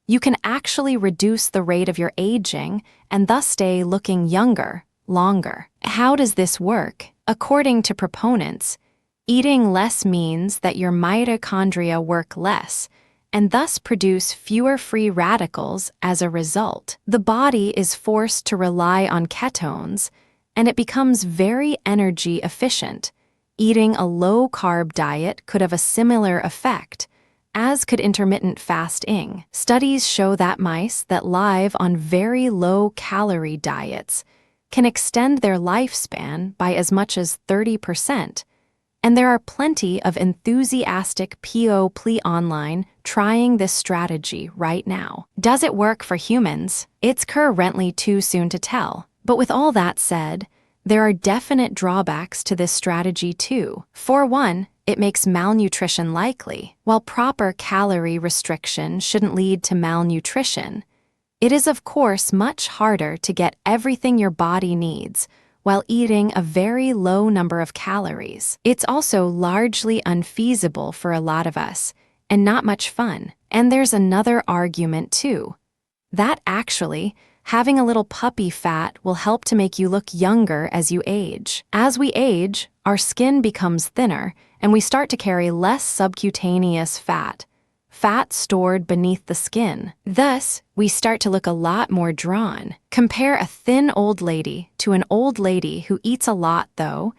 you can actually reduce the rate of your aging and thus stay looking younger longer. How does this work? According to proponents, eating less means that your mitochondria work less and thus produce fewer free radicals as a result. The body is forced to rely on ketones, and it becomes very energy efficient. Eating a low-carb diet could have a similar effect, as could intermittent fasting. Studies show that mice that live on very low-calorie diets can extend their lifespan by as much as 30%, and there are plenty of enthusiastic people online trying this strategy right now. Does it work for humans? It's currently too soon to tell, but with all that said, there are definite drawbacks to this strategy too. For one, it makes malnutrition likely. While proper calorie restriction shouldn't lead to malnutrition, it is of course much harder to get everything your body needs while eating a very low number of calories. It's also largely unfeasible for a lot of us, and not much fun. And there's another argument too, that actually, having a little puppy fat will help to make you look younger as you age. As we age, our skin becomes thinner, and we start to carry less subcutaneous fat stored beneath the skin. Thus, we start to look a lot more drawn. Compare a thin old lady to an old lady who eats a lot, though,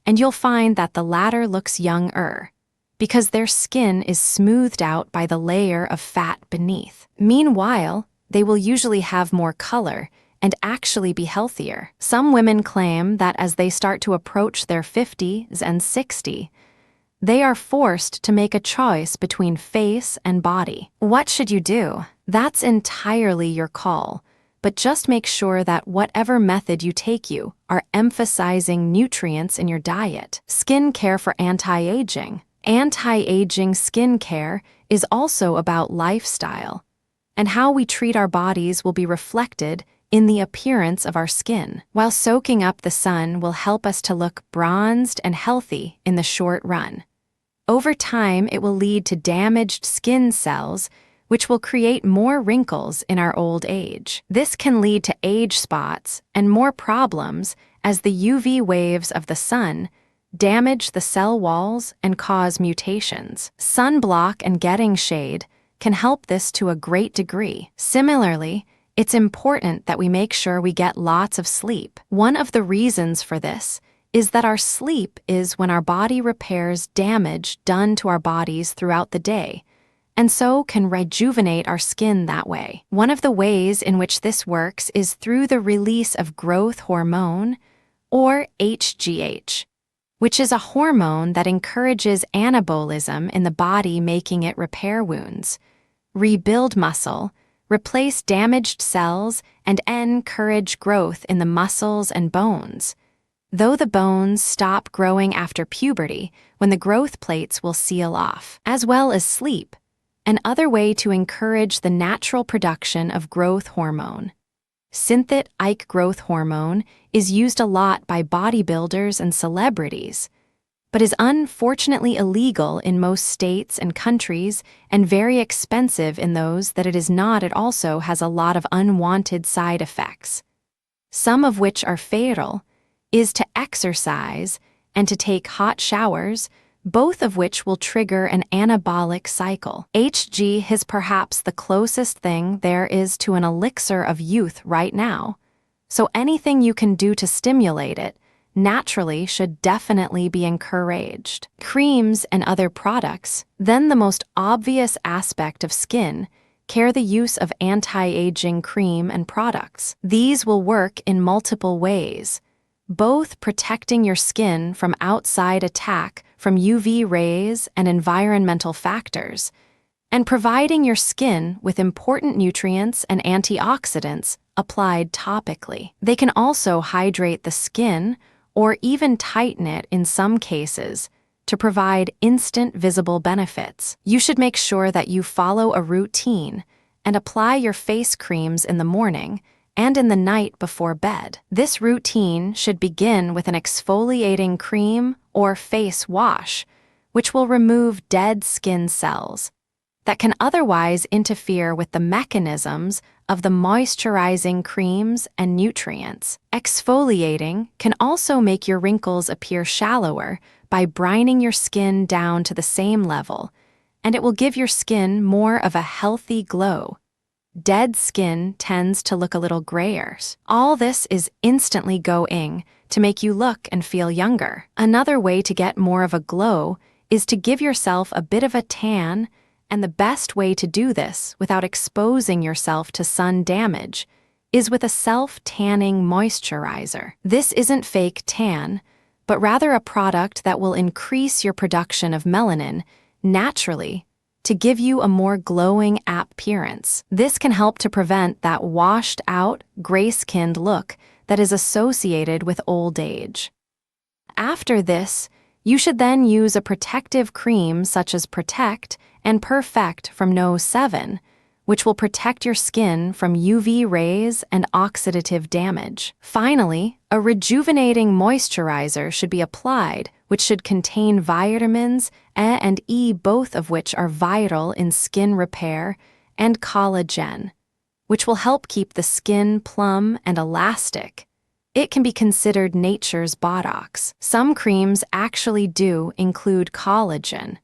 and you'll find that the latter looks younger, because their skin is smoothed out by the layer of fat beneath. Meanwhile, they will usually have more color and actually be healthier. Some women claim that as they start to approach their 50s and 60s, they are forced to make a choice between face and body. What should you do? That's entirely your call, but just make sure that whatever method you take you are emphasizing nutrients in your diet. Skin care for anti-aging. Anti-aging skin care is also about lifestyle, and how we treat our bodies will be reflected in the appearance of our skin. While soaking up the sun will help us to look bronzed and healthy in the short run, Over time, it will lead to damaged skin cells, which will create more wrinkles in our old age. This can lead to age spots and more problems as the UV waves of the sun damage the cell walls and cause mutations. Sunblock and getting shade can help this to a great degree. Similarly, it's important that we make sure we get lots of sleep. One of the reasons for this is that our sleep is when our body repairs damage done to our bodies throughout the day, and so can rejuvenate our skin that way. One of the ways in which this works is through the release of growth hormone, or HGH, which is a hormone that encourages anabolism in the body, making it repair wounds, rebuild muscle, replace damaged cells, and encourage growth in the muscles and bones. Though the bones stop growing after puberty, when the growth plates will seal off, as well as sleep, another way to encourage the natural production of growth hormone. Synthetic growth hormone is used a lot by bodybuilders and celebrities, but is unfortunately illegal in most states and countries and very expensive in those that it is not. It also has a lot of unwanted side effects, some of which are fatal, is to exercise and to take hot showers, both of which will trigger an anabolic cycle. HG is perhaps the closest thing there is to an elixir of youth right now, so anything you can do to stimulate it naturally should definitely be encouraged. Creams and other products. Then the most obvious aspect of skin care: the use of anti-aging cream and products. These will work in multiple ways, both protecting your skin from outside attack from UV rays and environmental factors, and providing your skin with important nutrients and antioxidants applied topically. They can also hydrate the skin or even tighten it in some cases to provide instant visible benefits. You should make sure that you follow a routine and apply your face creams in the morning and in the night before bed. This routine should begin with an exfoliating cream or face wash, which will remove dead skin cells that can otherwise interfere with the mechanisms of the moisturizing creams and nutrients. Exfoliating can also make your wrinkles appear shallower by brining your skin down to the same level, and it will give your skin more of a healthy glow. Dead skin tends to look a little grayer. All this is instantly going to make you look and feel younger. Another way to get more of a glow is to give yourself a bit of a tan, and the best way to do this without exposing yourself to sun damage is with a self-tanning moisturizer. This isn't fake tan, but rather a product that will increase your production of melanin naturally to give you a more glowing appearance. This can help to prevent that washed-out, gray-skinned look that is associated with old age. After this, you should then use a protective cream such as Protect and Perfect from No7, which will protect your skin from UV rays and oxidative damage. Finally, a rejuvenating moisturizer should be applied, which should contain vitamins A and E, both of which are vital in skin repair, and collagen, which will help keep the skin plump and elastic. It can be considered nature's Botox. Some creams actually do include collagen,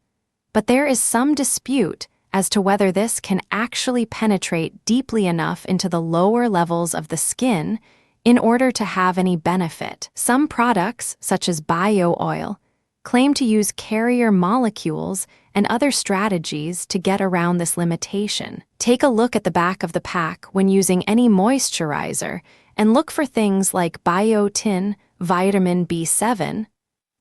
but there is some dispute as to whether this can actually penetrate deeply enough into the lower levels of the skin in order to have any benefit. Some products, such as bio oil, claim to use carrier molecules and other strategies to get around this limitation. Take a look at the back of the pack when using any moisturizer and look for things like biotin, vitamin B7,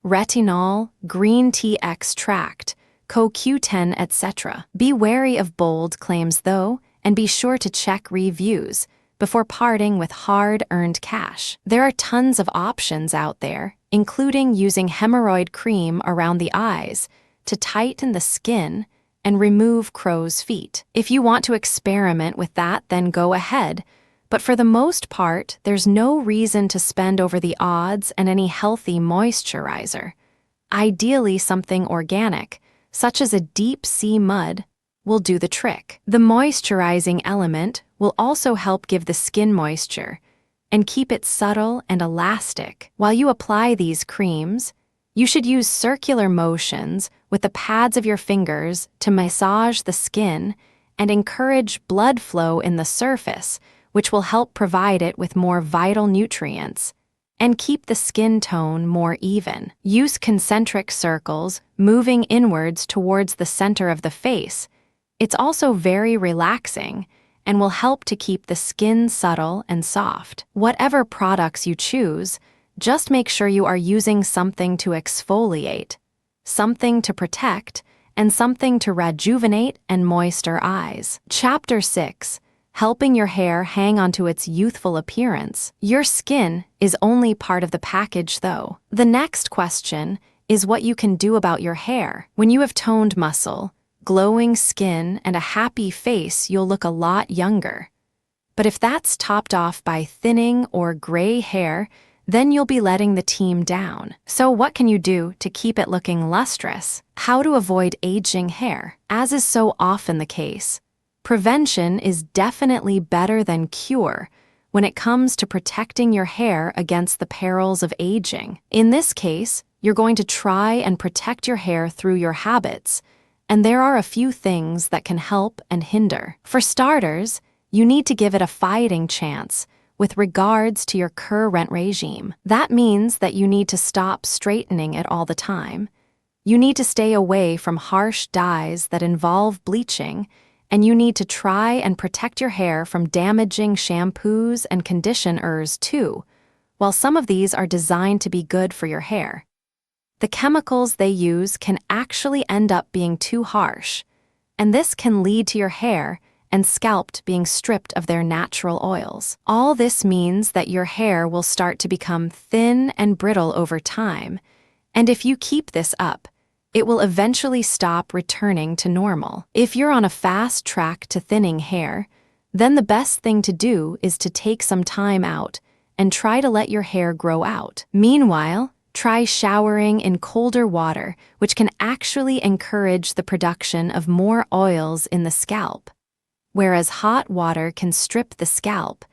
retinol, green tea extract, CoQ10, etc. Be wary of bold claims though, and be sure to check reviews before parting with hard-earned cash. There are tons of options out there, including using hemorrhoid cream around the eyes to tighten the skin and remove crow's feet. If you want to experiment with that, then go ahead, but for the most part, there's no reason to spend over the odds and any healthy moisturizer. Ideally something organic, such as a deep sea mud, will do the trick. The moisturizing element will also help give the skin moisture and keep it subtle and elastic. While you apply these creams, you should use circular motions with the pads of your fingers to massage the skin and encourage blood flow in the surface, which will help provide it with more vital nutrients and keep the skin tone more even. Use concentric circles moving inwards towards the center of the face. It's also very relaxing and will help to keep the skin subtle and soft. Whatever products you choose, just make sure you are using something to exfoliate, something to protect, and something to rejuvenate and moisture eyes. Chapter 6. Helping your hair hang onto its youthful appearance. Your skin is only part of the package, though. The next question is what you can do about your hair. When you have toned muscle, glowing skin, and a happy face, you'll look a lot younger. But if that's topped off by thinning or gray hair, then you'll be letting the team down. So what can you do to keep it looking lustrous? How to avoid aging hair? As is so often the case, prevention is definitely better than cure when it comes to protecting your hair against the perils of aging. In this case, you're going to try and protect your hair through your habits, and there are a few things that can help and hinder. For starters, you need to give it a fighting chance with regards to your current regime. That means that you need to stop straightening it all the time. You need to stay away from harsh dyes that involve bleaching, and you need to try and protect your hair from damaging shampoos and conditioners too, while some of these are designed to be good for your hair. The chemicals they use can actually end up being too harsh, and this can lead to your hair and scalp being stripped of their natural oils. All this means that your hair will start to become thin and brittle over time, and if you keep this up, it will eventually stop returning to normal. If you're on a fast track to thinning hair, then the best thing to do is to take some time out and try to let your hair grow out. Meanwhile, try showering in colder water, which can actually encourage the production of more oils in the scalp, whereas hot water can strip the scalp.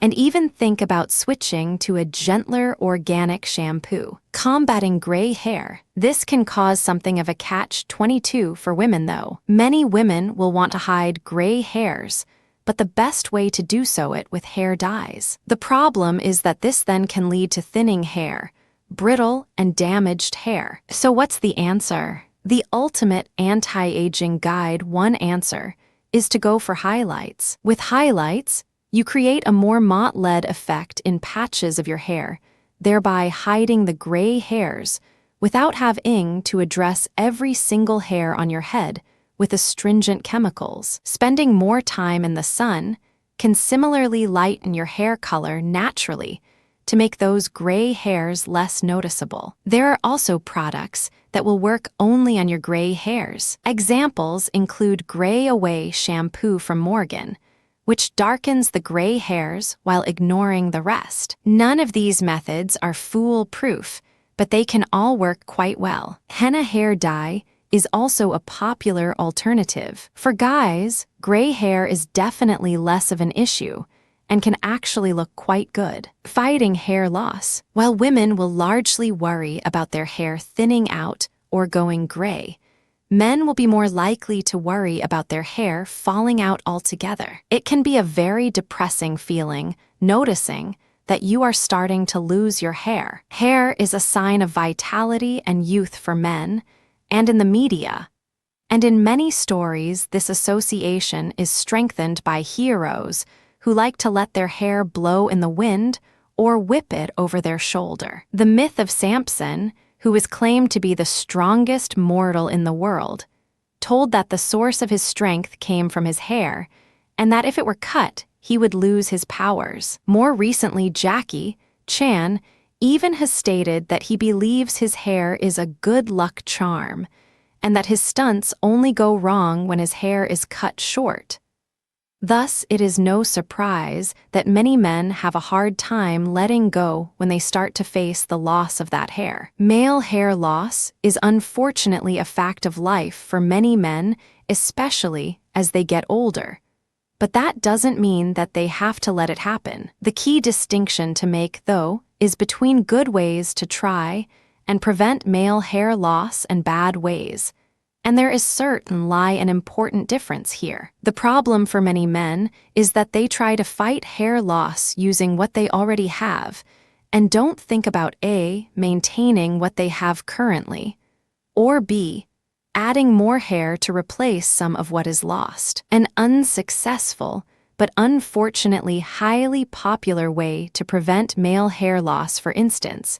And even think about switching to a gentler organic shampoo. Combating gray hair. This can cause something of a catch-22 for women, though. Many women will want to hide gray hairs, but the best way to do so is with hair dyes. The problem is that this then can lead to thinning hair, brittle and damaged hair. So what's the answer? The ultimate anti-aging guide, one answer, is to go for highlights. With highlights, you create a more motte-led effect in patches of your hair, thereby hiding the gray hairs without having to address every single hair on your head with astringent chemicals. Spending more time in the sun can similarly lighten your hair color naturally to make those gray hairs less noticeable. There are also products that will work only on your gray hairs. Examples include Gray Away shampoo from Morgan, which darkens the gray hairs while ignoring the rest. None of these methods are foolproof, but they can all work quite well. Henna hair dye is also a popular alternative. For guys, gray hair is definitely less of an issue and can actually look quite good. Fighting hair loss. While women will largely worry about their hair thinning out or going gray, men will be more likely to worry about their hair falling out altogether. It can be a very depressing feeling, noticing that you are starting to lose your hair. Hair is a sign of vitality and youth for men, and in the media. And in many stories, this association is strengthened by heroes who like to let their hair blow in the wind or whip it over their shoulder. The myth of Samson, who is claimed to be the strongest mortal in the world, told that the source of his strength came from his hair, and that if it were cut, he would lose his powers. More recently, Jackie Chan even has stated that he believes his hair is a good luck charm, and that his stunts only go wrong when his hair is cut short. Thus, it is no surprise that many men have a hard time letting go when they start to face the loss of that hair. Male hair loss is unfortunately a fact of life for many men, especially as they get older. But that doesn't mean that they have to let it happen. The key distinction to make, though, is between good ways to try and prevent male hair loss and bad ways. And there is certainly an important difference here. The problem for many men is that they try to fight hair loss using what they already have and don't think about A, maintaining what they have currently, or B, adding more hair to replace some of what is lost. An unsuccessful, but unfortunately highly popular way to prevent male hair loss, for instance,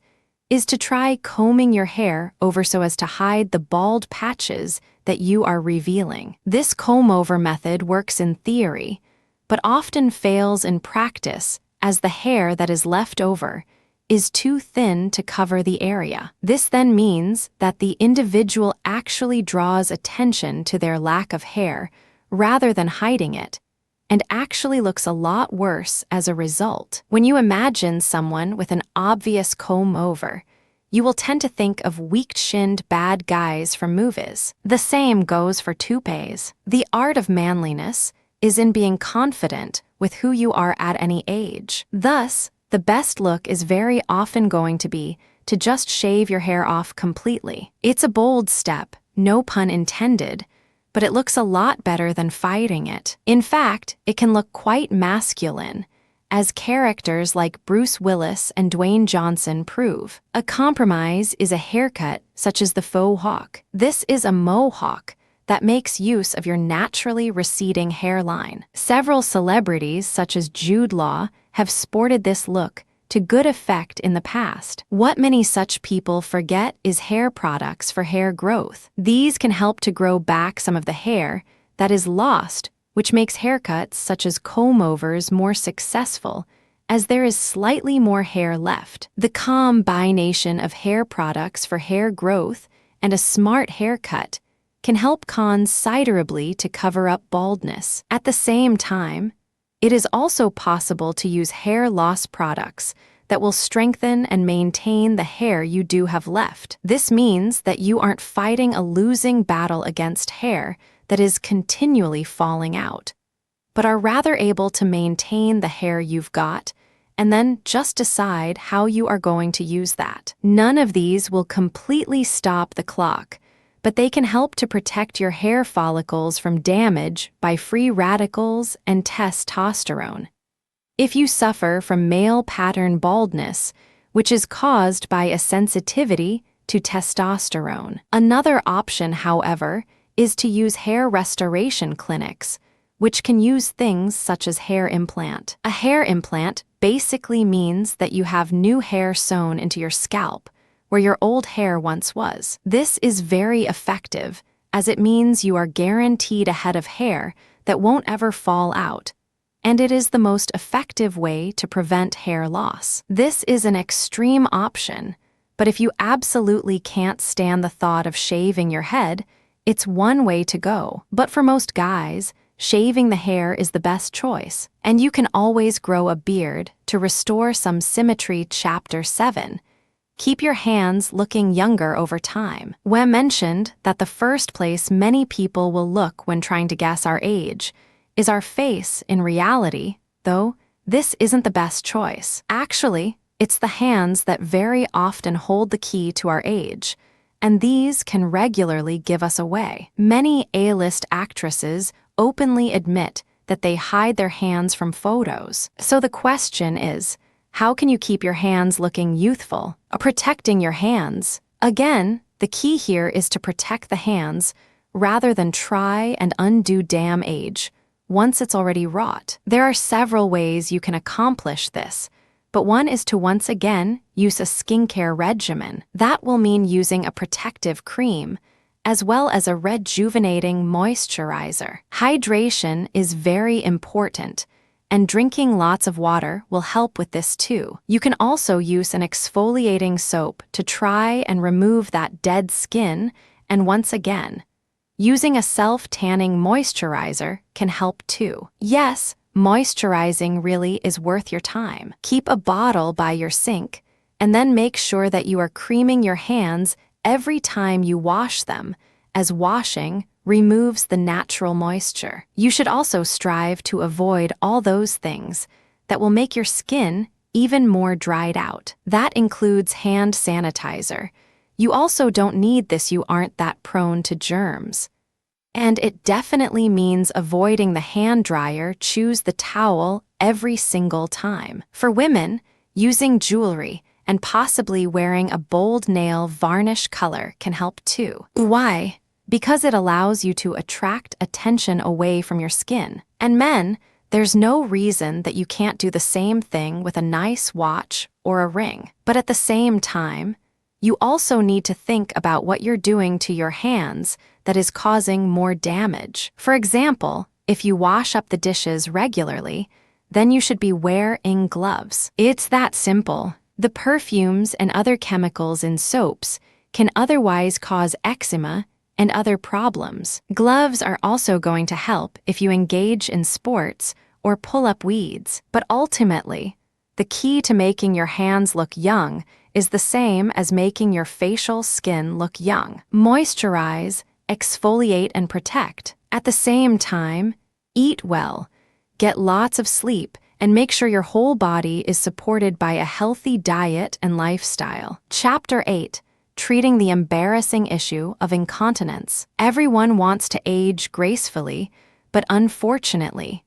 is to try combing your hair over so as to hide the bald patches that you are revealing. This comb-over method works in theory, but often fails in practice as the hair that is left over is too thin to cover the area. This then means that the individual actually draws attention to their lack of hair rather than hiding it, and actually looks a lot worse as a result. When you imagine someone with an obvious comb-over, you will tend to think of weak-shinned bad guys from movies. The same goes for toupees. The art of manliness is in being confident with who you are at any age. Thus, the best look is very often going to be to just shave your hair off completely. It's a bold step, no pun intended, but it looks a lot better than fighting it. In fact, it can look quite masculine, as characters like Bruce Willis and Dwayne Johnson prove. A compromise is a haircut such as the faux hawk. This is a mohawk that makes use of your naturally receding hairline. Several celebrities such as Jude Law have sported this look to good effect in the past. What many such people forget is hair products for hair growth. These can help to grow back some of the hair that is lost, which makes haircuts such as comb-overs more successful, as there is slightly more hair left. The combination of hair products for hair growth and a smart haircut can help considerably to cover up baldness. At the same time, it is also possible to use hair loss products that will strengthen and maintain the hair you do have left. This means that you aren't fighting a losing battle against hair that is continually falling out, but are rather able to maintain the hair you've got and then just decide how you are going to use that. None of these will completely stop the clock, but they can help to protect your hair follicles from damage by free radicals and testosterone. If you suffer from male pattern baldness, which is caused by a sensitivity to testosterone. Another option, however, is to use hair restoration clinics, which can use things such as hair implant. A hair implant basically means that you have new hair sewn into your scalp, where your old hair once was. This is very effective, as it means you are guaranteed a head of hair that won't ever fall out, and it is the most effective way to prevent hair loss. This is an extreme option, but if you absolutely can't stand the thought of shaving your head, it's one way to go. But for most guys, shaving the hair is the best choice, and you can always grow a beard to restore some symmetry. Chapter 7. Keep your hands looking younger over time. When mentioned that the first place many people will look when trying to guess our age is our face. In reality, though, this isn't the best choice. Actually, it's the hands that very often hold the key to our age, and these can regularly give us away. Many A-list actresses openly admit that they hide their hands from photos. So the question is, how can you keep your hands looking youthful? Protecting your hands. Again, the key here is to protect the hands rather than try and undo damage once it's already wrought. There are several ways you can accomplish this, but one is to once again use a skincare regimen. That will mean using a protective cream as well as a rejuvenating moisturizer. Hydration is very important, and drinking lots of water will help with this too. You can also use an exfoliating soap to try and remove that dead skin, and once again, Using a self-tanning moisturizer can help too. Yes, moisturizing really is worth your time. Keep a bottle by your sink, and then make sure that you are creaming your hands every time you wash them, as washing removes the natural moisture. You should also strive to avoid all those things that will make your skin even more dried out. That includes hand sanitizer. You also don't need this, you aren't that prone to germs. And it definitely means avoiding the hand dryer. Choose the towel every single time. For women, using jewelry and possibly wearing a bold nail varnish color can help too. Why? Because it allows you to attract attention away from your skin. And men, there's no reason that you can't do the same thing with a nice watch or a ring. But at the same time, you also need to think about what you're doing to your hands that is causing more damage. For example, if you wash up the dishes regularly, then you should be wearing gloves. It's that simple. The perfumes and other chemicals in soaps can otherwise cause eczema and other problems. Gloves are also going to help if you engage in sports or pull up weeds. But ultimately, the key to making your hands look young is the same as making your facial skin look young. Moisturize, exfoliate, and protect. At the same time, eat well, get lots of sleep, and make sure your whole body is supported by a healthy diet and lifestyle. Chapter 8. Treating the embarrassing issue of incontinence. Everyone wants to age gracefully, but unfortunately,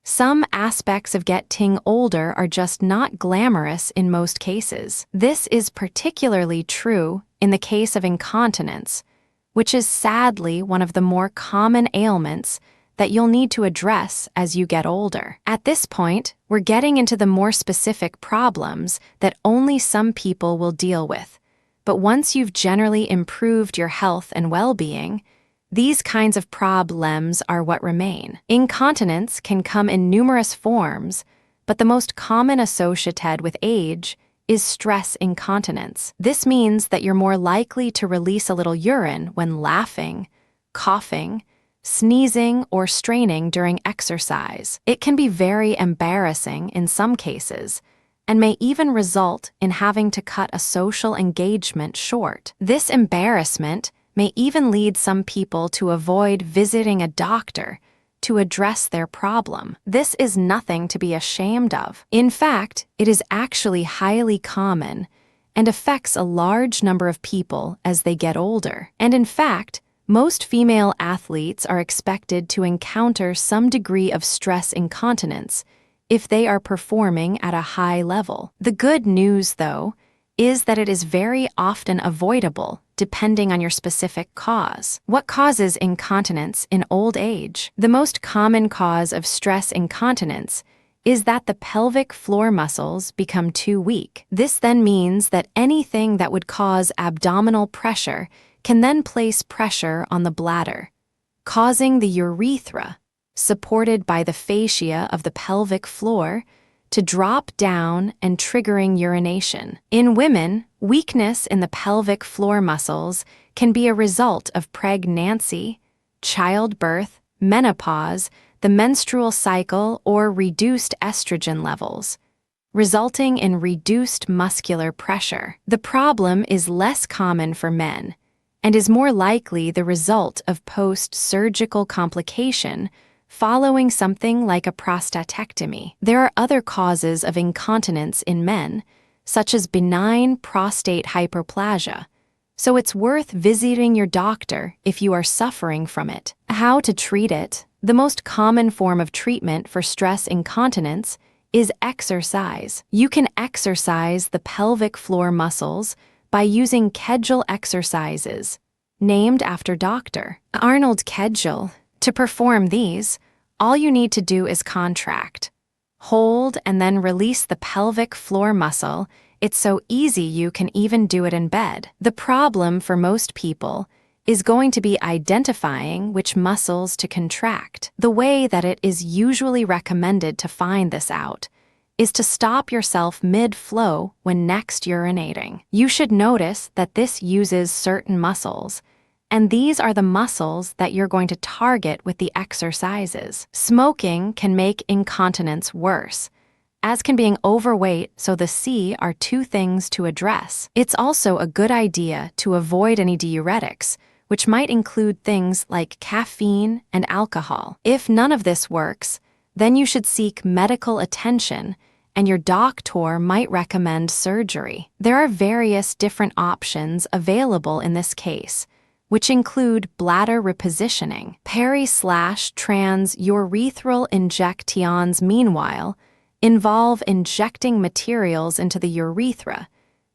some aspects of getting older are just not glamorous in most cases. This is particularly true in the case of incontinence, which is sadly one of the more common ailments that you'll need to address as you get older. At this point, we're getting into the more specific problems that only some people will deal with. But once you've generally improved your health and well-being, these kinds of problems are what remain. Incontinence can come in numerous forms, but the most common associated with age is stress incontinence. This means that you're more likely to release a little urine when laughing, coughing, sneezing, or straining during exercise. It can be very embarrassing in some cases, and may even result in having to cut a social engagement short. This embarrassment may even lead some people to avoid visiting a doctor to address their problem. This is nothing to be ashamed of. In fact, it is actually highly common and affects a large number of people as they get older. And in fact, most female athletes are expected to encounter some degree of stress incontinence if they are performing at a high level. The good news, though, is that it is very often avoidable depending on your specific cause. What causes incontinence in old age? The most common cause of stress incontinence is that the pelvic floor muscles become too weak. This then means that anything that would cause abdominal pressure can then place pressure on the bladder, causing the urethra, supported by the fascia of the pelvic floor, to drop down and triggering urination. In women, weakness in the pelvic floor muscles can be a result of pregnancy, childbirth, menopause, the menstrual cycle, or reduced estrogen levels, resulting in reduced muscular pressure. The problem is less common for men and is more likely the result of post-surgical complication following something like a prostatectomy. There are other causes of incontinence in men, such as benign prostate hyperplasia, so it's worth visiting your doctor if you are suffering from it. How to treat it? The most common form of treatment for stress incontinence is exercise. You can exercise the pelvic floor muscles by using Kegel exercises, named after Dr. Arnold Kegel. To perform these, all you need to do is contract, hold, and then release the pelvic floor muscle. It's so easy you can even do it in bed. The problem for most people is going to be identifying which muscles to contract. The way that it is usually recommended to find this out is to stop yourself mid-flow when next urinating. You should notice that this uses certain muscles, And these are the muscles that you're going to target with the exercises. Smoking can make incontinence worse, as can being overweight, so the C are two things to address. It's also a good idea to avoid any diuretics, which might include things like caffeine and alcohol. If none of this works, then you should seek medical attention, and your doctor might recommend surgery. There are various different options available in this case, which include bladder repositioning. Peri/transurethral injections, meanwhile, involve injecting materials into the urethra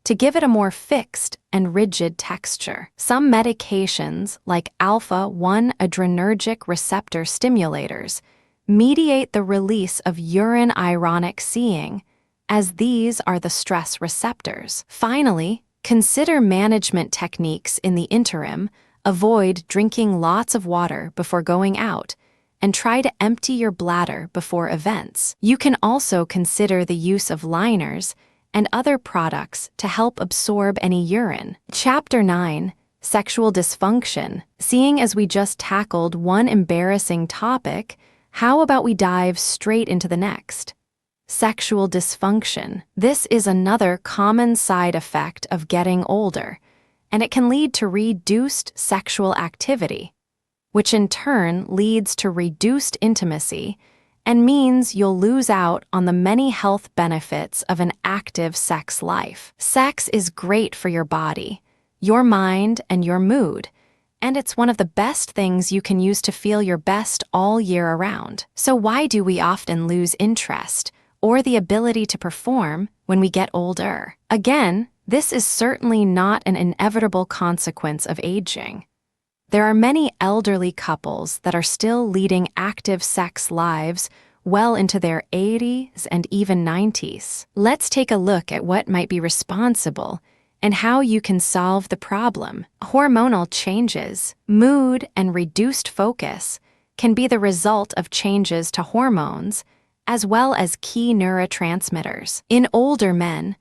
to give it a more fixed and rigid texture. Some medications, like alpha-1 adrenergic receptor stimulators, mediate the release of urine ironic seeing, as these are the stress receptors. Finally, consider management techniques in the interim. Avoid drinking lots of water before going out, and try to empty your bladder before events. You can also consider the use of liners and other products to help absorb any urine. Chapter 9, Sexual Dysfunction. Seeing as we just tackled one embarrassing topic, how about we dive straight into the next? Sexual dysfunction. This is another common side effect of getting older, and it can lead to reduced sexual activity, which in turn leads to reduced intimacy and means you'll lose out on the many health benefits of an active sex life. Sex is great for your body, your mind, and your mood, and it's one of the best things you can use to feel your best all year around. So why do we often lose interest or the ability to perform when we get older? Again, this is certainly not an inevitable consequence of aging. There are many elderly couples that are still leading active sex lives well into their 80s and even 90s. Let's take a look at what might be responsible and how you can solve the problem. Hormonal changes, mood, and reduced focus can be the result of changes to hormones as well as key neurotransmitters. In older men,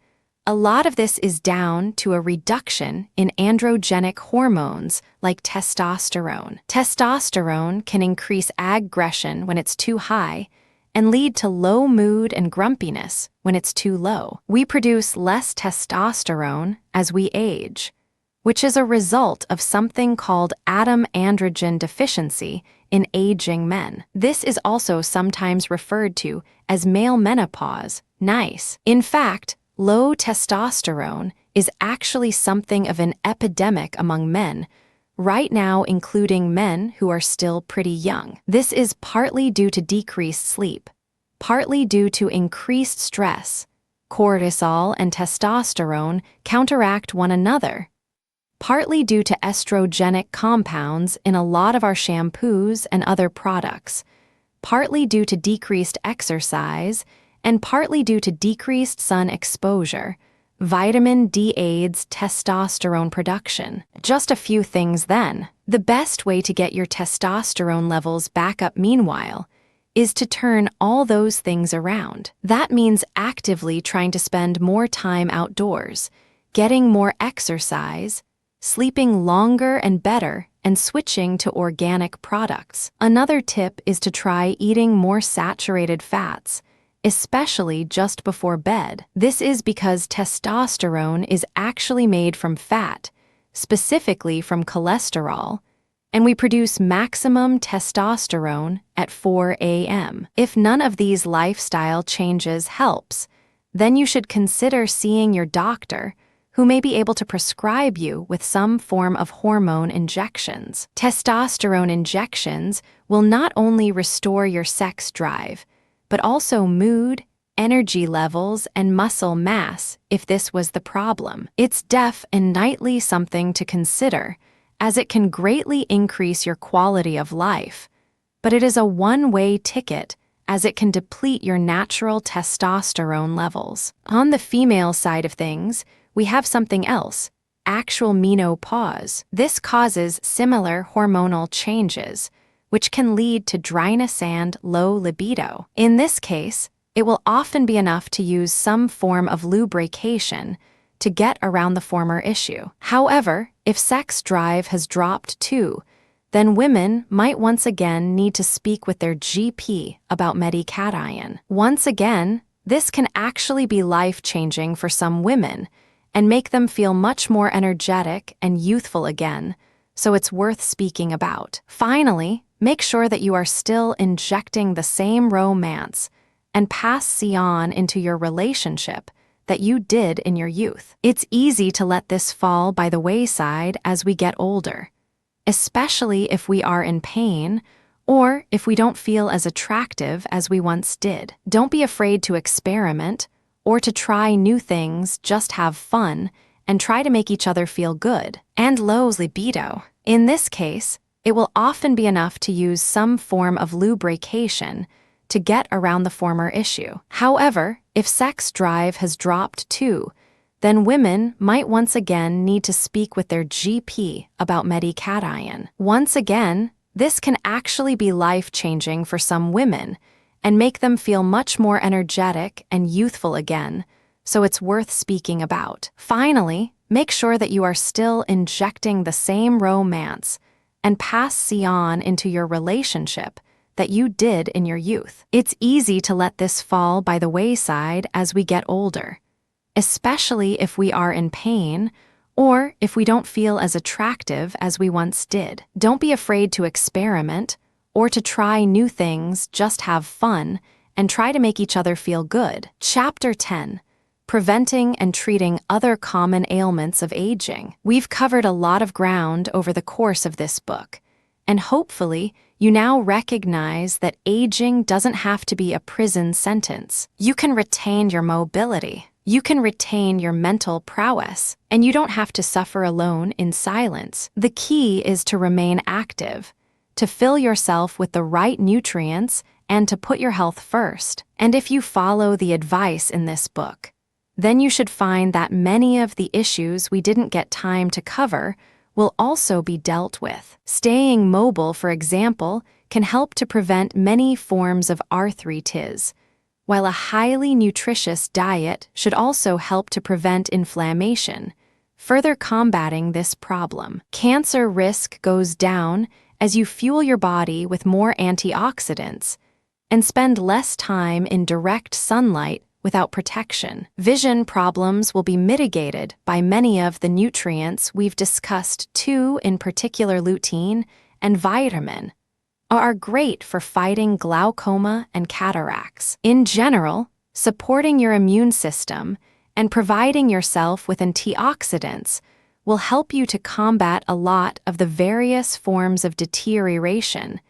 a lot of this is down to a reduction in androgenic hormones like testosterone. Testosterone can increase aggression when it's too high and lead to low mood and grumpiness when it's too low. We produce less testosterone as we age, which is a result of something called atom androgen deficiency in aging men. This is also sometimes referred to as male menopause. Nice. In fact, low testosterone is actually something of an epidemic among men, right now including men who are still pretty young. This is partly due to decreased sleep, partly due to increased stress. Cortisol and testosterone counteract one another, partly due to estrogenic compounds in a lot of our shampoos and other products, partly due to decreased exercise, and partly due to decreased sun exposure. Vitamin D aids testosterone production. Just a few things then. The best way to get your testosterone levels back up, meanwhile, is to turn all those things around. That means actively trying to spend more time outdoors, getting more exercise, sleeping longer and better, and switching to organic products. Another tip is to try eating more saturated fats, especially just before bed. This is because testosterone is actually made from fat, specifically from cholesterol, and we produce maximum testosterone at 4 a.m. If none of these lifestyle changes helps, then you should consider seeing your doctor, who may be able to prescribe you with some form of hormone injections. Testosterone injections will not only restore your sex drive, but also mood, energy levels, and muscle mass if this was the problem. It's definitely something to consider, as it can greatly increase your quality of life, but it is a one-way ticket as it can deplete your natural testosterone levels. On the female side of things, we have something else, actual menopause. This causes similar hormonal changes, which can lead to dryness and low libido. In this case, it will often be enough to use some form of lubrication to get around the former issue. However, If sex drive has dropped too, then women might once again need to speak with their GP about medication. Once again, this can actually be life-changing for some women and make them feel much more energetic and youthful again, so it's worth speaking about. Finally, make sure that you are still injecting the same romance and passion on into your relationship that you did in your youth. It's easy to let this fall by the wayside as we get older, especially if we are in pain or if we don't feel as attractive as we once did. Don't be afraid to experiment or to try new things, just have fun and try to make each other feel good. And low's libido. In this case, it will often be enough to use some form of lubrication to get around the former issue. However, if sex drive has dropped too, then women might once again need to speak with their GP about medication. Once again, this can actually be life-changing for some women and make them feel much more energetic and youthful again, so it's worth speaking about. Finally, make sure that you are still injecting the same romance and passion on into your relationship that you did in your youth. It's easy to let this fall by the wayside as we get older, especially if we are in pain or if we don't feel as attractive as we once did. Don't be afraid to experiment or to try new things, just have fun and try to make each other feel good. Chapter 10. Preventing and treating other common ailments of aging. We've covered a lot of ground over the course of this book, and hopefully you now recognize that aging doesn't have to be a prison sentence. You can retain your mobility, you can retain your mental prowess, and you don't have to suffer alone in silence. The key is to remain active, to fill yourself with the right nutrients, and to put your health first. And if you follow the advice in this book, then you should find that many of the issues we didn't get time to cover will also be dealt with. Staying mobile, for example, can help to prevent many forms of arthritis, while a highly nutritious diet should also help to prevent inflammation, further combating this problem. Cancer risk goes down as you fuel your body with more antioxidants and spend less time in direct sunlight without protection. Vision problems will be mitigated by many of the nutrients we've discussed too, in particular lutein and vitamin are great for fighting glaucoma and cataracts. In general, supporting your immune system and providing yourself with antioxidants will help you to combat a lot of the various forms of deterioration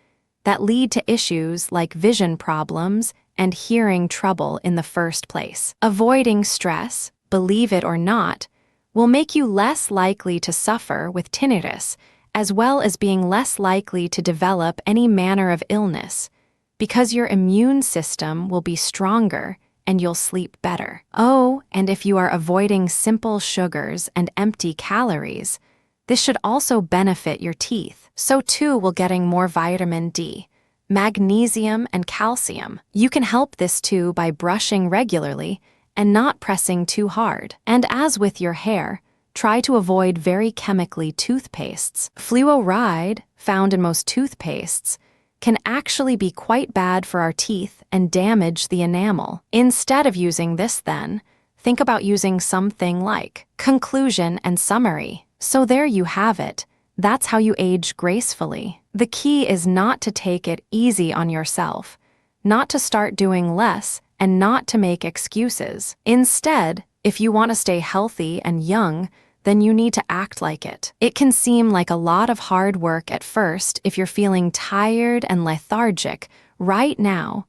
that lead to issues like vision problems and hearing trouble in the first place. Avoiding stress, believe it or not, will make you less likely to suffer with tinnitus, as well as being less likely to develop any manner of illness, because your immune system will be stronger and you'll sleep better. Oh, and if you are avoiding simple sugars and empty calories, this should also benefit your teeth. So too will getting more vitamin D, magnesium, and calcium. You can help this too by brushing regularly and not pressing too hard. And as with your hair, try to avoid very chemically toothpastes. Fluoride, found in most toothpastes, can actually be quite bad for our teeth and damage the enamel. Instead of using this then, think about using something like conclusion and summary. So there you have it. That's how you age gracefully. The key is not to take it easy on yourself, not to start doing less, and not to make excuses. Instead, if you want to stay healthy and young, then you need to act like it. It can seem like a lot of hard work at first if you're feeling tired and lethargic right now,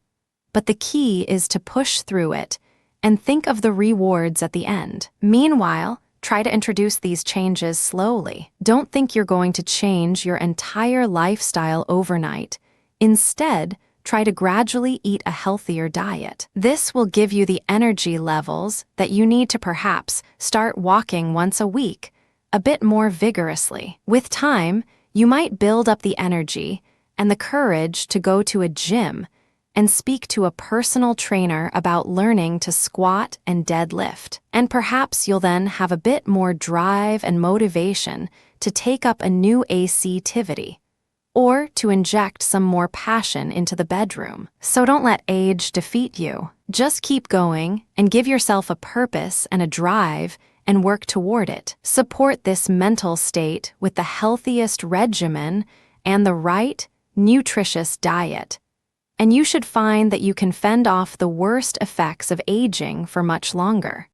but the key is to push through it and think of the rewards at the end. Meanwhile, try to introduce these changes slowly. Don't think you're going to change your entire lifestyle overnight. Instead, try to gradually eat a healthier diet. This will give you the energy levels that you need to perhaps start walking once a week, a bit more vigorously. With time, you might build up the energy and the courage to go to a gym and speak to a personal trainer about learning to squat and deadlift. And perhaps you'll then have a bit more drive and motivation to take up a new activity, or to inject some more passion into the bedroom. So don't let age defeat you. Just keep going and give yourself a purpose and a drive and work toward it. Support this mental state with the healthiest regimen and the right, nutritious diet. And you should find that you can fend off the worst effects of aging for much longer.